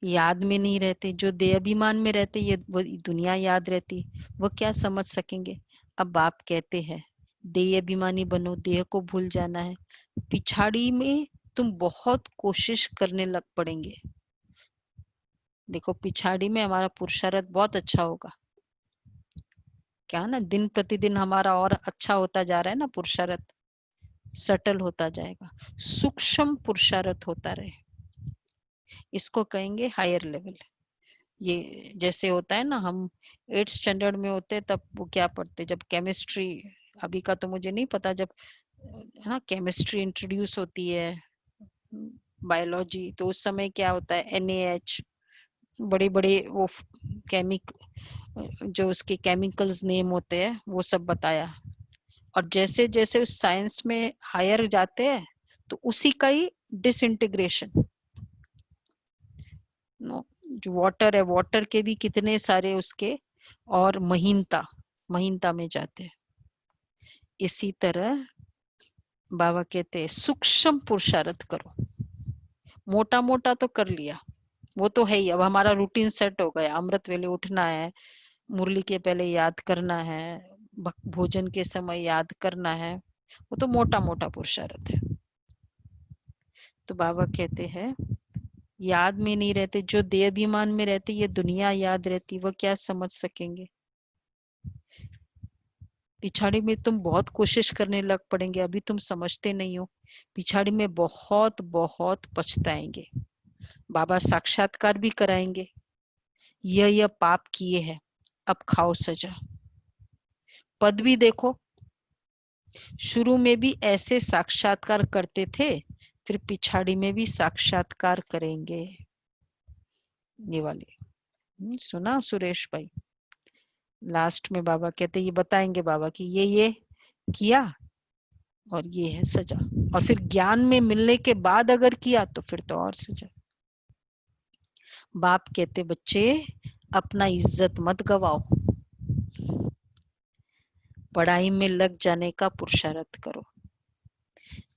याद में नहीं रहते, जो देह अभिमान में रहते, ये वो दुनिया याद रहती, वो क्या समझ सकेंगे। अब बाप कहते हैं देह अभिमानी बनो, देह को भूल जाना है। पिछाड़ी में तुम बहुत कोशिश करने लग पड़ेंगे। देखो पिछाड़ी में हमारा पुरुषार्थ बहुत अच्छा होगा, क्या ना, दिन प्रतिदिन हमारा और अच्छा होता जा रहा है ना, पुरुषार्थ सटल होता जाएगा, सूक्ष्म पुरुषार्थ होता रहे, इसको कहेंगे हायर लेवल। ये जैसे होता है ना, हम 8th स्टैंडर्ड में होते तब वो क्या पढ़ते, जब केमिस्ट्री, अभी का तो मुझे नहीं पता, जब हाँ केमिस्ट्री इंट्रोड्यूस होती है, बायोलॉजी, तो उस समय क्या होता है NaH, बड़े बड़े वो जो उसके केमिकल्स नेम होते हैं वो सब बताया। और जैसे जैसे उस साइंस में हायर जाते हैं तो उसी का ही डिसइंटीग्रेशन। नो, जो वाटर है, वाटर के भी कितने सारे उसके और महीनता में जाते हैं। इसी तरह बाबा कहते हैं सूक्ष्म पुरुषार्थ करो। मोटा मोटा तो कर लिया, वो तो है ही, अब हमारा रूटीन सेट हो गया, अमृत वेले उठना है, मुरली के पहले याद करना है, भोजन के समय याद करना है, वो तो मोटा मोटा पुरुषार्थ है। तो बाबा कहते हैं याद में नहीं रहते, जो देह अभिमान में रहते, ये दुनिया याद रहती, वो क्या समझ सकेंगे। पिछाड़ी में तुम बहुत कोशिश करने लग पड़ेंगे, अभी तुम समझते नहीं हो, पिछाड़ी में बहुत बहुत पछताएंगे। बाबा साक्षात्कार भी कराएंगे, यह पाप किए हैं, अब खाओ सजा। पद भी देखो, शुरू में भी ऐसे साक्षात्कार करते थे, फिर पिछाड़ी में भी साक्षात्कार करेंगे। ये वाले सुना सुरेश भाई, लास्ट में बाबा कहते ये बताएंगे बाबा कि ये किया और ये है सजा, और फिर ज्ञान में मिलने के बाद अगर किया तो फिर तो और सजा। बाप कहते बच्चे अपना इज्जत मत गवाओ, पढ़ाई में लग जाने का पुरुषार्थ करो,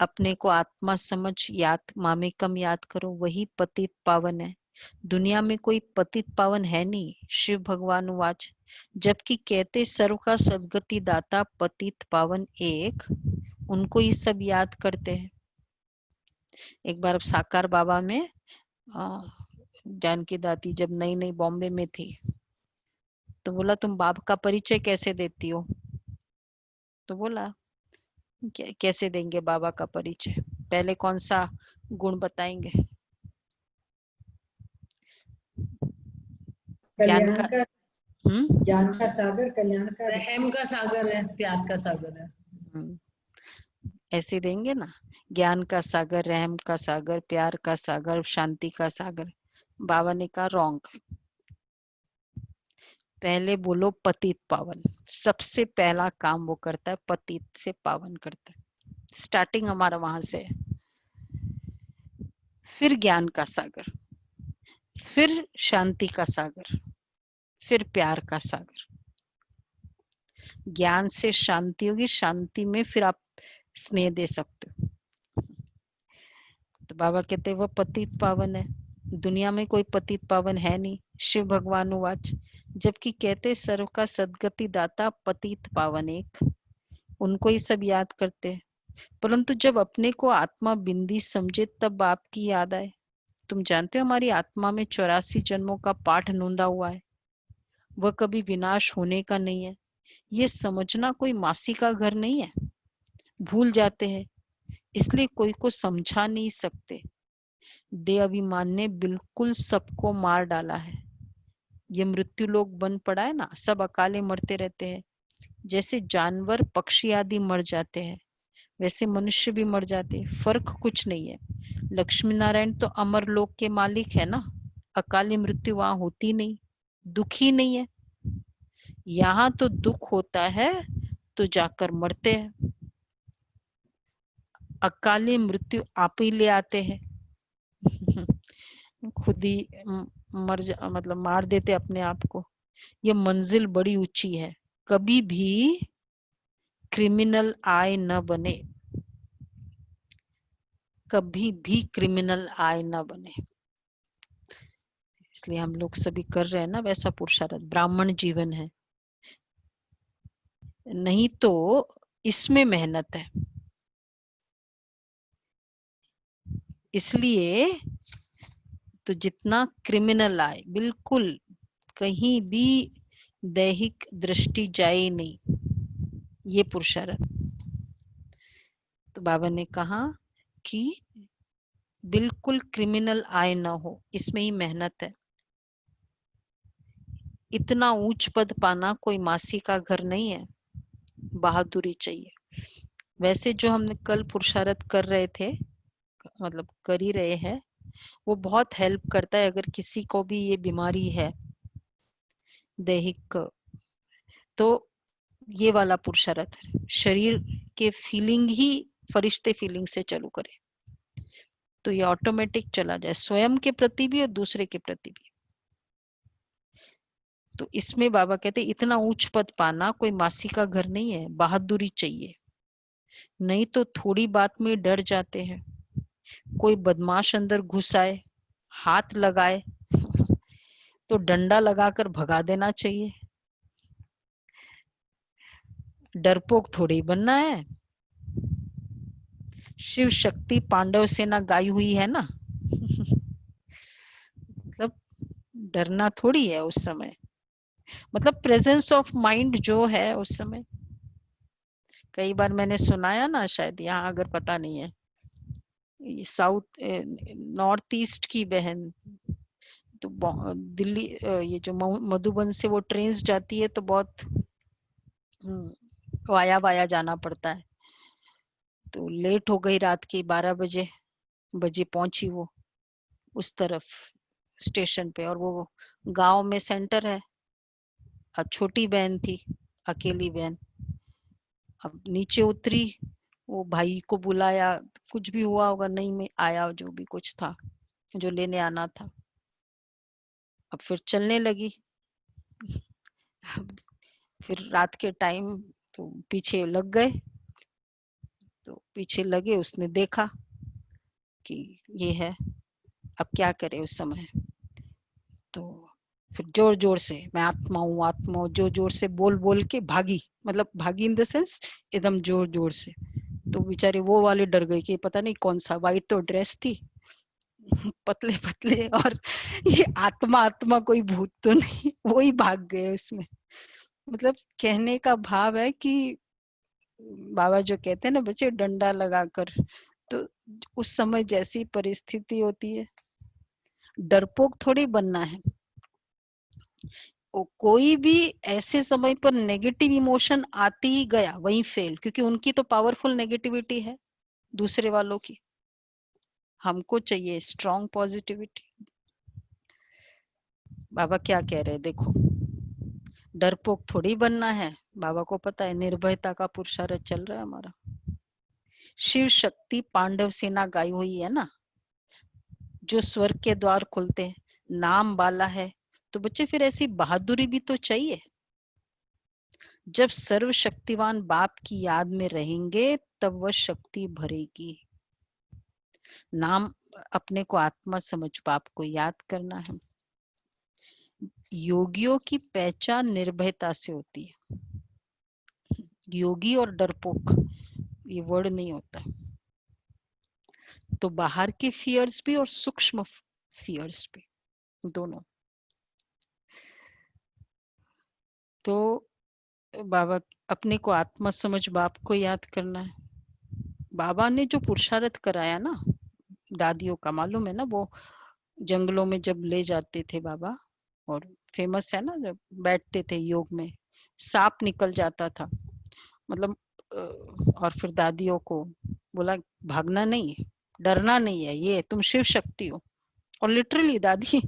अपने को आत्मा समझ याद मामेकम याद करो, वही पतित पावन है। दुनिया में कोई पतित पावन है नहीं। शिव भगवान वाच, जबकि कहते सर्व का सदगति दाता पतित पावन एक, उनको ही सब याद करते हैं। एक बार साकार बाबा में जानकी दादी जब नई नई बॉम्बे में थी, तो बोला तुम बाप का परिचय कैसे देती हो? तो बोला कैसे देंगे बाबा का परिचय, पहले कौन सा गुण बताएंगे? ज्ञान का ज्ञान का सागर, कल्याण का, रहम का सागर है, प्यार का सागर है। ऐसे देंगे ना, ज्ञान का सागर, रहम का सागर, प्यार का सागर, शांति का सागर। बाबा ने कहा रॉन्ग, पहले बोलो पतित पावन। सबसे पहला काम वो करता है, पतित से पावन करता है, स्टार्टिंग हमारा वहां से है। फिर ज्ञान का सागर, फिर शांति का सागर, फिर प्यार का सागर। ज्ञान से शांति होगी, शांति में फिर आप स्नेह दे सकते हो। तो बाबा कहते हैं वो पतित पावन है, दुनिया में कोई पतित पावन है नहीं। शिव भगवान वाच, जबकि कहते सर्व का सदगति दाता पतित पावन एक, उनको ही सब याद करते हैं। परंतु जब अपने को आत्मा बिंदी समझे तब आपकी याद आए। तुम जानते हो हमारी आत्मा में 84 जन्मों का पाठ नोंदा हुआ है, वह कभी विनाश होने का नहीं है। ये समझना कोई मासी का घर नहीं है। भूल जाते हैं, इसलिए कोई को समझा नहीं सकते। देह अभिमान ने बिल्कुल सबको मार डाला है। ये मृत्यु लोग बन पड़ा है ना, सब अकाले मरते रहते हैं। जैसे जानवर पक्षी आदि मर जाते हैं, वैसे मनुष्य भी मर जाते हैं, फर्क कुछ नहीं है। लक्ष्मी नारायण तो अमर लोक के मालिक है ना, अकाली मृत्यु वहां होती नहीं, दुख ही नहीं है। यहाँ तो दुख होता है तो जाकर मरते हैं, अकाली मृत्यु आप ही ले आते हैं। खुद ही मतलब मार देते अपने आप को। ये मंजिल बड़ी ऊंची है, कभी भी क्रिमिनल आय न बने, कभी भी क्रिमिनल आय न बने। इसलिए हम लोग सभी कर रहे हैं ना वैसा पुरुषार्थ, ब्राह्मण जीवन है, नहीं तो इसमें मेहनत है। इसलिए तो जितना क्रिमिनल आए, बिल्कुल कहीं भी दैहिक दृष्टि जाए नहीं, ये पुरुषार्थ। तो बाबा ने कहा कि बिल्कुल क्रिमिनल आय ना हो, इसमें ही मेहनत है। इतना उच्च पद पाना कोई मासी का घर नहीं है, बहादुरी चाहिए। वैसे जो हमने कल पुरुषार्थ कर रहे थे, मतलब कर ही रहे हैं, वो बहुत हेल्प करता है। अगर किसी को भी ये बीमारी है दैहिक, तो ये वाला पुरुषार्थ शरीर के फीलिंग ही फरिश्ते फीलिंग से चालू करे तो ये ऑटोमेटिक चला जाए, स्वयं के प्रति भी और दूसरे के प्रति भी। तो इसमें बाबा कहते इतना उच्च पद पाना कोई मासी का घर नहीं है, बहादुरी चाहिए। नहीं तो थोड़ी बात में डर जाते हैं, कोई बदमाश अंदर घुस आए, हाथ लगाए तो डंडा लगाकर भगा देना चाहिए। डरपोक थोड़ी बनना है। शिव शक्ति पांडव सेना गाई हुई है ना मतलब डरना थोड़ी है उस समय, मतलब प्रेजेंस ऑफ माइंड जो है उस समय। कई बार मैंने सुनाया ना, शायद यहाँ अगर पता नहीं है, साउथ नॉर्थ ईस्ट की बहन तो दिल्ली ये जो मधुबन से वो ट्रेन जाती है तो बहुत वाया वाया जाना पड़ता है। तो लेट हो गई, रात के 12 बजे पहुंची वो उस तरफ स्टेशन पे, और वो गांव में सेंटर है। छोटी बहन थी, अकेली बहन। अब नीचे उतरी, वो भाई को बुलाया, कुछ भी हुआ होगा, नहीं में आया, जो भी कुछ था जो लेने आना था। अब फिर चलने लगी। फिर रात के टाइम तो पीछे लग गए, तो पीछे लगे, उसने देखा कि ये है, अब क्या करे उस समय। तो फिर जोर जोर से मैं आत्मा हूँ आत्मा हूँ, जोर जोर से बोल बोल के भागी, मतलब भागी इन द सेंस एकदम जोर जोर से। तो बेचारे वो वाले डर गए कि पता नहीं कौन सा, वाइट तो ड्रेस थी, पतले पतले, और ये आत्मा आत्मा कोई भूत तो नहीं, वो ही भाग गए उसमें। मतलब कहने का भाव है कि बाबा जो कहते हैं ना बच्चे डंडा लगाकर, तो उस समय जैसी परिस्थिति होती है, डरपोक थोड़ी बनना है। कोई भी ऐसे समय पर नेगेटिव इमोशन आती ही गया वहीं फेल, क्योंकि उनकी तो पावरफुल नेगेटिविटी है दूसरे वालों की। हमको चाहिए स्ट्रॉन्ग पॉजिटिविटी। बाबा क्या कह रहे हैं देखो, डरपोक थोड़ी बनना है। बाबा को पता है निर्भयता का पुरुषार्थ चल रहा है हमारा। शिव शक्ति पांडव सेना गाई हुई है ना, जो स्वर्ग के द्वार खुलते हैं, नाम वाला है। तो बच्चे फिर ऐसी बहादुरी भी तो चाहिए। जब सर्वशक्तिवान बाप की याद में रहेंगे तब वह शक्ति भरेगी। नाम अपने को आत्मा समझ बाप को याद करना है। योगियों की पहचान निर्भयता से होती है। योगी और डरपोक ये वर्ड नहीं होता। तो बाहर के फियर्स भी और सूक्ष्म फियर्स भी, दोनों। तो बाबा अपने को आत्मा समझ बाप को याद करना है। बाबा ने जो पुरुषार्थ कराया ना दादियों का, मालूम है ना, वो जंगलों में जब ले जाते थे बाबा, और फेमस है ना, जब बैठते थे योग में सांप निकल जाता था, मतलब और फिर दादियों को बोला भागना नहीं है, डरना नहीं है, ये तुम शिव शक्ति हो। और लिटरली दादी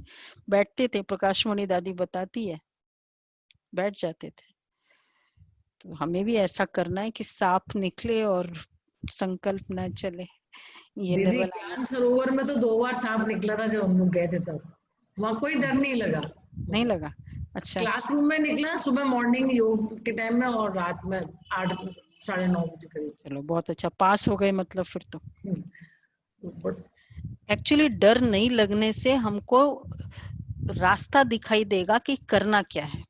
बैठते थे, प्रकाशमणि दादी बताती है, बैठ जाते थे। तो हमें भी ऐसा करना है कि सांप निकले और संकल्प ना चले। ये दीदी लेवल ज्ञान सरोवर में तो 2 बार सांप निकला था जब हम लोग गए थे, तब वहां कोई डर नहीं लगा। नहीं लगा। अच्छा, क्लासरूम में निकला सुबह मॉर्निंग योग के टाइम में, और रात में 8 साढ़े 9 बजे करीब। चलो बहुत अच्छा, पास हो गए मतलब फिर तो। But एक्चुअली डर नहीं लगने से हमको रास्ता दिखाई देगा कि करना क्या है।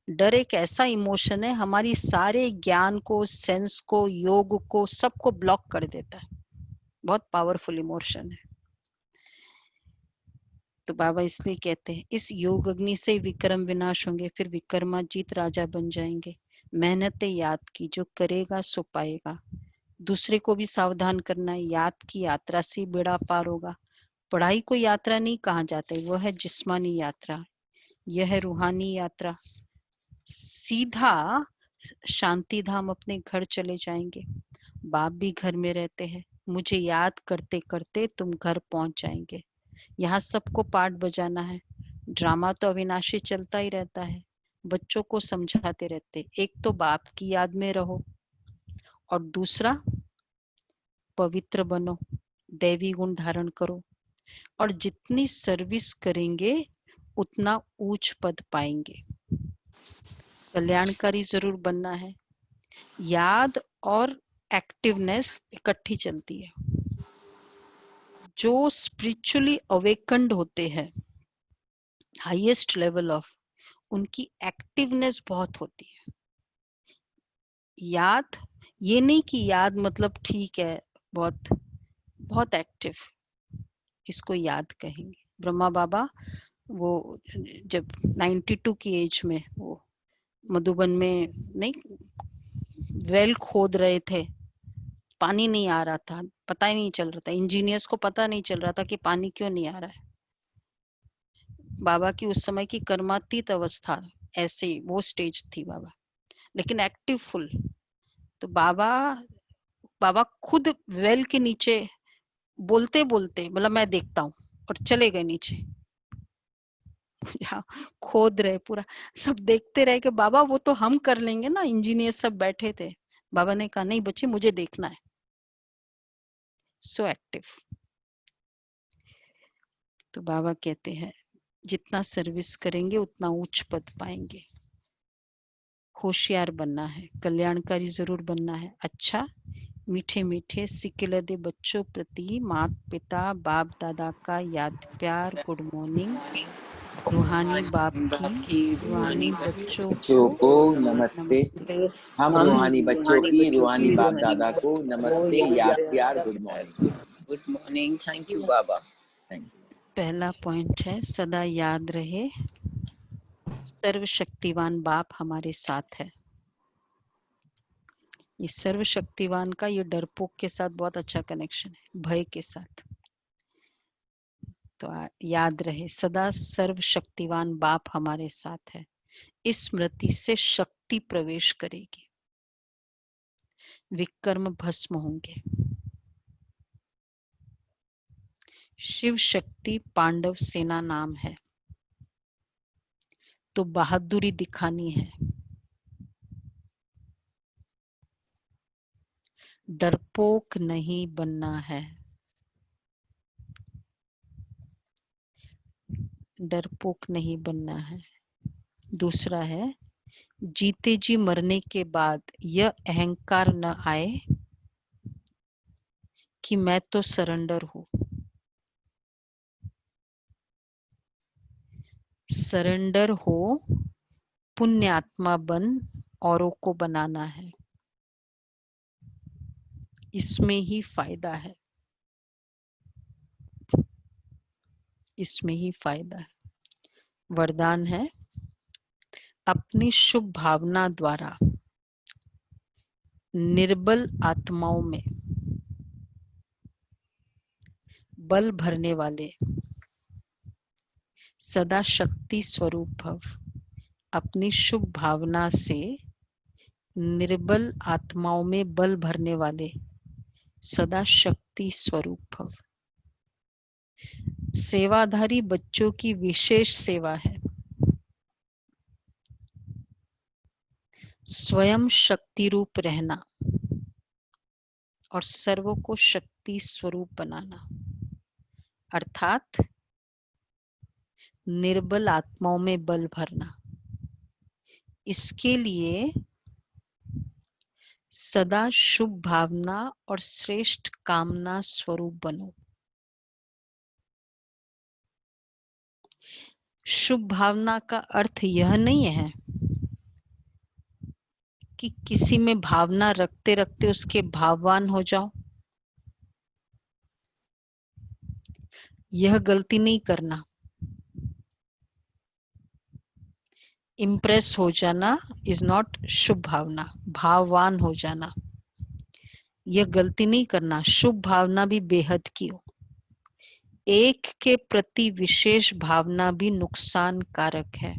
डर एक ऐसा इमोशन है, हमारी सारे ज्ञान को, सेंस को, योग को, सबको ब्लॉक कर देता है। बहुत पावरफुल इमोशन है। तो बाबा इसलिए कहते हैं इस योग अग्नि से विक्रम विनाश होंगे, फिर विक्रमाजीत राजा बन जाएंगे। मेहनतें याद की, जो करेगा सो पाएगा। दूसरे को भी सावधान करना है, याद की यात्रा से बेड़ा पार होगा। पढ़ाई को यात्रा नहीं कहा जाता है, वह है जिस्मानी यात्रा, यह है रूहानी यात्रा। सीधा शांति धाम अपने घर चले जाएंगे। बाप भी घर में रहते हैं, मुझे याद करते करते तुम घर पहुंच जाएंगे। यहाँ सबको पाठ बजाना है। ड्रामा तो अविनाशी चलता ही रहता है, बच्चों को समझाते रहते। एक तो बाप की याद में रहो, और दूसरा पवित्र बनो, दैवी गुण धारण करो, और जितनी सर्विस करेंगे उतना ऊंच पद पाएंगे। कल्याणकारी जरूर बनना है। याद और एक्टिवनेस इकट्ठी चलती है। जो स्पिरिचुअली अवेकन्ड होते हैं, हाईएस्ट लेवल ऑफ, उनकी एक्टिवनेस बहुत होती है। याद, ये नहीं कि याद मतलब ठीक है, बहुत बहुत एक्टिव, इसको याद कहेंगे। ब्रह्मा बाबा वो जब 92 की एज में वो मधुबन में नहीं वेल खोद रहे थे, पानी नहीं आ रहा था, पता ही नहीं चल रहा था, इंजीनियर्स को पता नहीं चल रहा था कि पानी क्यों नहीं आ रहा है। बाबा की उस समय की कर्मातीत अवस्था, ऐसे वो स्टेज थी बाबा, लेकिन एक्टिव फुल। तो बाबा खुद वेल के नीचे बोलते बोलते मतलब मैं देखता हूँ, और चले गए नीचे। खोद रहे पूरा, सब देखते रहे कि बाबा वो तो हम कर लेंगे ना, इंजीनियर सब बैठे थे। बाबा ने कहा नहीं बच्चे, मुझे देखना है। So active. तो बाबा कहते हैं जितना सर्विस करेंगे उतना उच्च पद पाएंगे। होशियार बनना है, कल्याणकारी जरूर बनना है। अच्छा, मीठे मीठे सिकिलदे बच्चों प्रति माता पिता बाप दादा का याद प्यार, गुड मॉर्निंग। रूहानी बाप की रूहानी बच्चों को नमस्ते। नमस्ते। हम रूहानी बच्चों की रूहानी बाप दादा को नमस्ते, याद प्यार, good morning. Good morning. Thank you Baba. Thank you. पहला पॉइंट है सदा याद रहे सर्वशक्तिवान बाप हमारे साथ है। ये सर्वशक्तिवान का ये डरपोक के साथ बहुत अच्छा कनेक्शन है, भय के साथ। तो याद रहे सदा सर्वशक्तिवान बाप हमारे साथ है। इस स्मृति से शक्ति प्रवेश करेगी, विकर्म भस्म होंगे। शिव शक्ति पांडव सेना नाम है, तो बहादुरी दिखानी है। डरपोक नहीं बनना है। डरपोक नहीं बनना है। दूसरा है जीते जी मरने के बाद यह अहंकार न आए कि मैं तो सरेंडर हूं। सरेंडर हो, पुण्य आत्मा बन औरों को बनाना है, इसमें ही फायदा है। इसमें ही फायदा है। वरदान है अपनी शुभ भावना द्वारा निर्बल आत्माओं में बल भरने वाले सदा शक्ति स्वरूप भव। अपनी शुभ भावना से निर्बल आत्माओं में बल भरने वाले सदा शक्ति स्वरूप भव। सेवाधारी बच्चों की विशेष सेवा है स्वयं शक्ति रूप रहना और सर्वों को शक्ति स्वरूप बनाना, अर्थात निर्बल आत्माओं में बल भरना। इसके लिए सदा शुभ भावना और श्रेष्ठ कामना स्वरूप बनो। शुभ भावना का अर्थ यह नहीं है कि किसी में भावना रखते रखते उसके भाववान हो जाओ। यह गलती नहीं करना। इम्प्रेस हो जाना इज नॉट शुभ भावना। भाववान हो जाना, यह गलती नहीं करना। शुभ भावना भी बेहद की हो। एक के प्रति विशेष भावना भी नुकसान कारक है।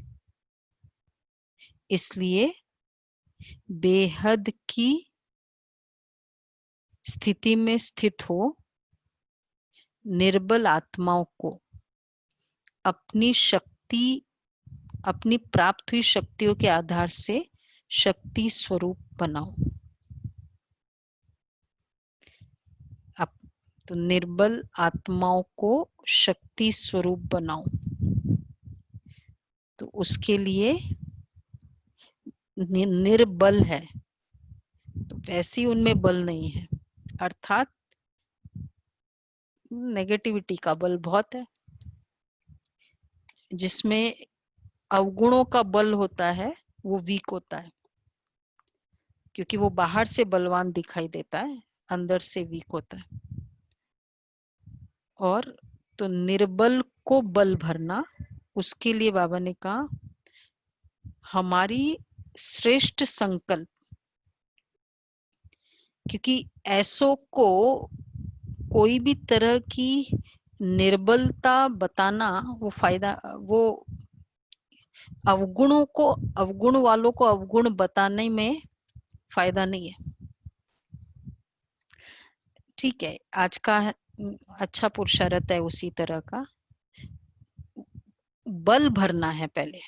इसलिए बेहद की स्थिति में स्थित हो निर्बल आत्माओं को अपनी शक्ति, अपनी प्राप्त हुई शक्तियों के आधार से शक्ति स्वरूप बनाओ। तो निर्बल आत्माओं को शक्ति स्वरूप बनाओ। तो उसके लिए निर्बल है, तो वैसे ही उनमें बल नहीं है, अर्थात नेगेटिविटी का बल बहुत है। जिसमें अवगुणों का बल होता है वो वीक होता है, क्योंकि वो बाहर से बलवान दिखाई देता है, अंदर से वीक होता है। और तो निर्बल को बल भरना, उसके लिए बाबा ने कहा हमारी श्रेष्ठ संकल्प, क्योंकि ऐसों को कोई भी तरह की निर्बलता बताना वो फायदा, वो अवगुणों को, अवगुण वालों को अवगुण बताने में फायदा नहीं है। ठीक है, आज का अच्छा पुरुषार्थ है उसी तरह का, बल भरना है पहले।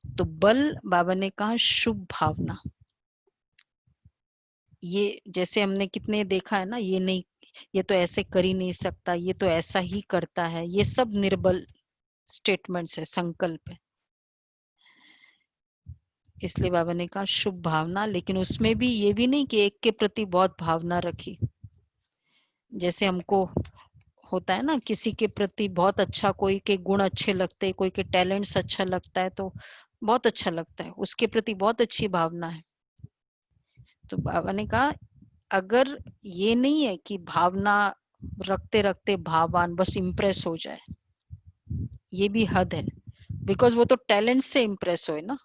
तो बल बाबा ने कहा शुभ भावना। ये जैसे हमने कितने देखा है ना, ये नहीं, ये तो ऐसे कर ही नहीं सकता, ये तो ऐसा ही करता है, ये सब निर्बल स्टेटमेंट्स है, संकल्प है। इसलिए बाबा ने कहा शुभ भावना, लेकिन उसमें भी ये भी नहीं कि एक के प्रति बहुत भावना रखी। जैसे हमको होता है ना, किसी के प्रति बहुत अच्छा, कोई के गुण अच्छे लगते, कोई के टैलेंट्स अच्छा लगता है तो बहुत अच्छा लगता है, उसके प्रति बहुत अच्छी भावना है। तो बाबा ने कहा अगर ये नहीं है कि भावना रखते रखते भाववान बस इम्प्रेस हो जाए, ये भी हद है। बिकॉज वो तो टैलेंट से इम्प्रेस होए ना,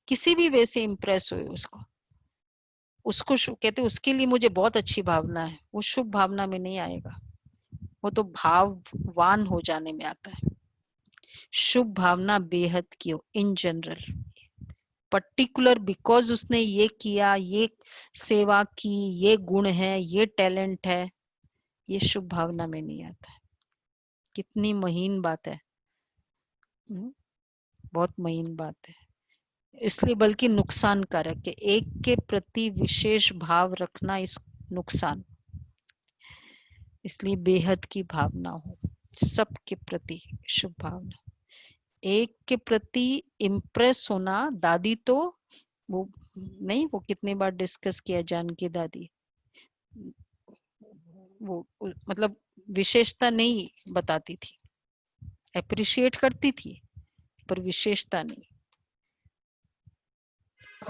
किसी भी वे से इम्प्रेस होए उसको कहते उसके लिए मुझे बहुत अच्छी भावना है, वो शुभ भावना में नहीं आएगा, वो तो भाववान हो जाने में आता है। शुभ भावना बेहद की हो इन जनरल, पर्टिकुलर बिकॉज उसने ये किया, ये सेवा की, ये गुण है, ये टैलेंट है, ये शुभ भावना में नहीं आता है। कितनी महीन बात है, बहुत महीन बात है। इसलिए बल्कि नुकसानकारक है, एक के प्रति विशेष भाव रखना इस नुकसान। इसलिए बेहद की भावना हो, सबके प्रति शुभ भावना। एक के प्रति इम्प्रेस होना, दादी तो वो नहीं, वो कितने बार डिस्कस किया जानकी दादी, वो मतलब विशेषता नहीं बताती थी, अप्रिशिएट करती थी पर विशेषता नहीं।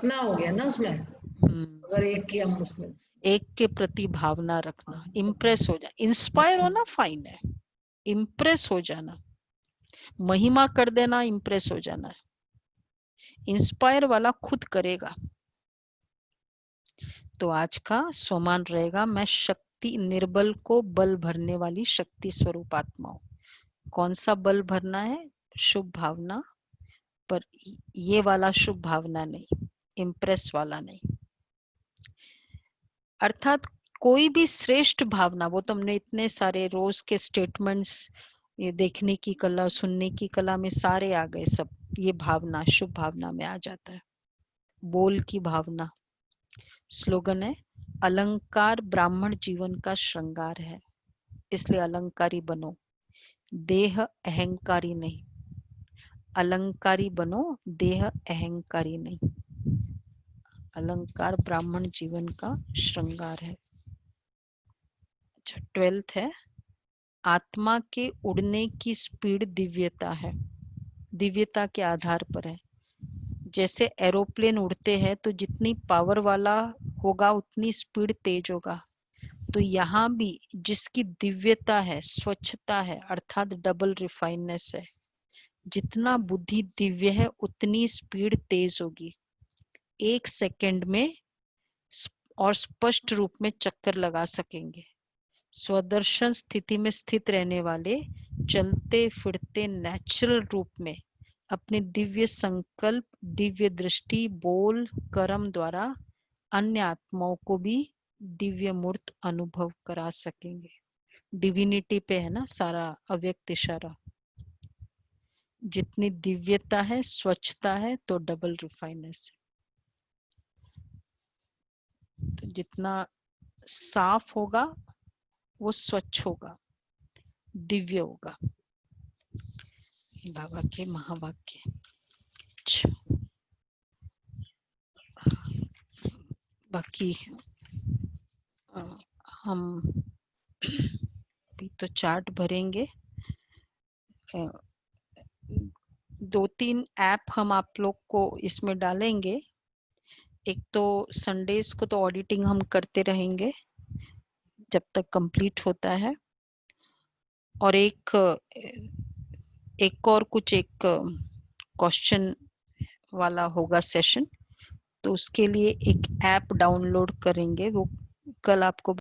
ना हो गया ना उसमें, अगर एक की हम उसमें एक के प्रति भावना रखना, इम्प्रेस हो जाए, इंस्पायर होना फाइन है, इम्प्रेस हो जाना, महिमा कर देना, इम्प्रेस हो जाना है। इंस्पायर वाला खुद करेगा। तो आज का सोमान रहेगा, मैं शक्ति, निर्बल को बल भरने वाली शक्ति स्वरूप आत्मा हूं। कौन सा बल भरना है? शुभ भावना, पर ये वाला शुभ भावना नहीं, इम्प्रेस वाला नहीं। अर्थात कोई भी श्रेष्ठ भावना, वो तुमने इतने सारे रोज के स्टेटमेंट्स, ये देखने की कला, सुनने की कला में सारे आ गए सब, ये भावना शुभ भावना में आ जाता है। बोल की भावना, स्लोगन है अलंकार ब्राह्मण जीवन का श्रृंगार है, इसलिए अलंकारी बनो, देह अहंकारी नहीं। अलंकारी बनो, देह अहंकारी नहीं। अलंकार ब्राह्मण जीवन का श्रृंगार है। अच्छा, 12th है, आत्मा के उड़ने की स्पीड दिव्यता है, दिव्यता के आधार पर है। जैसे एरोप्लेन उड़ते हैं तो जितनी पावर वाला होगा उतनी स्पीड तेज होगा। तो यहाँ भी जिसकी दिव्यता है, स्वच्छता है, अर्थात डबल रिफाइननेस है, जितना बुद्धि दिव्य है उतनी स्पीड तेज होगी। 1 सेकंड में और स्पष्ट रूप में चक्कर लगा सकेंगे। स्वदर्शन स्थिति में स्थित रहने वाले चलते फिरते नेचुरल रूप में अपने दिव्य संकल्प, दिव्य दृष्टि, बोल, कर्म द्वारा अन्य आत्माओं को भी दिव्य मूर्त अनुभव करा सकेंगे। डिविनिटी पे है ना सारा अव्यक्त इशारा। जितनी दिव्यता है, स्वच्छता है, तो डबल रिफाइननेस है। तो जितना साफ होगा वो स्वच्छ होगा, दिव्य होगा। बाबा के महावाक्य। बाकी हम अभी तो चार्ट भरेंगे। 2-3 ऐप हम आप लोग को इसमें डालेंगे। एक तो संडेज को तो ऑडिटिंग हम करते रहेंगे जब तक कंप्लीट होता है, और एक और कुछ एक क्वेश्चन वाला होगा सेशन, तो उसके लिए एक ऐप डाउनलोड करेंगे, वो कल आपको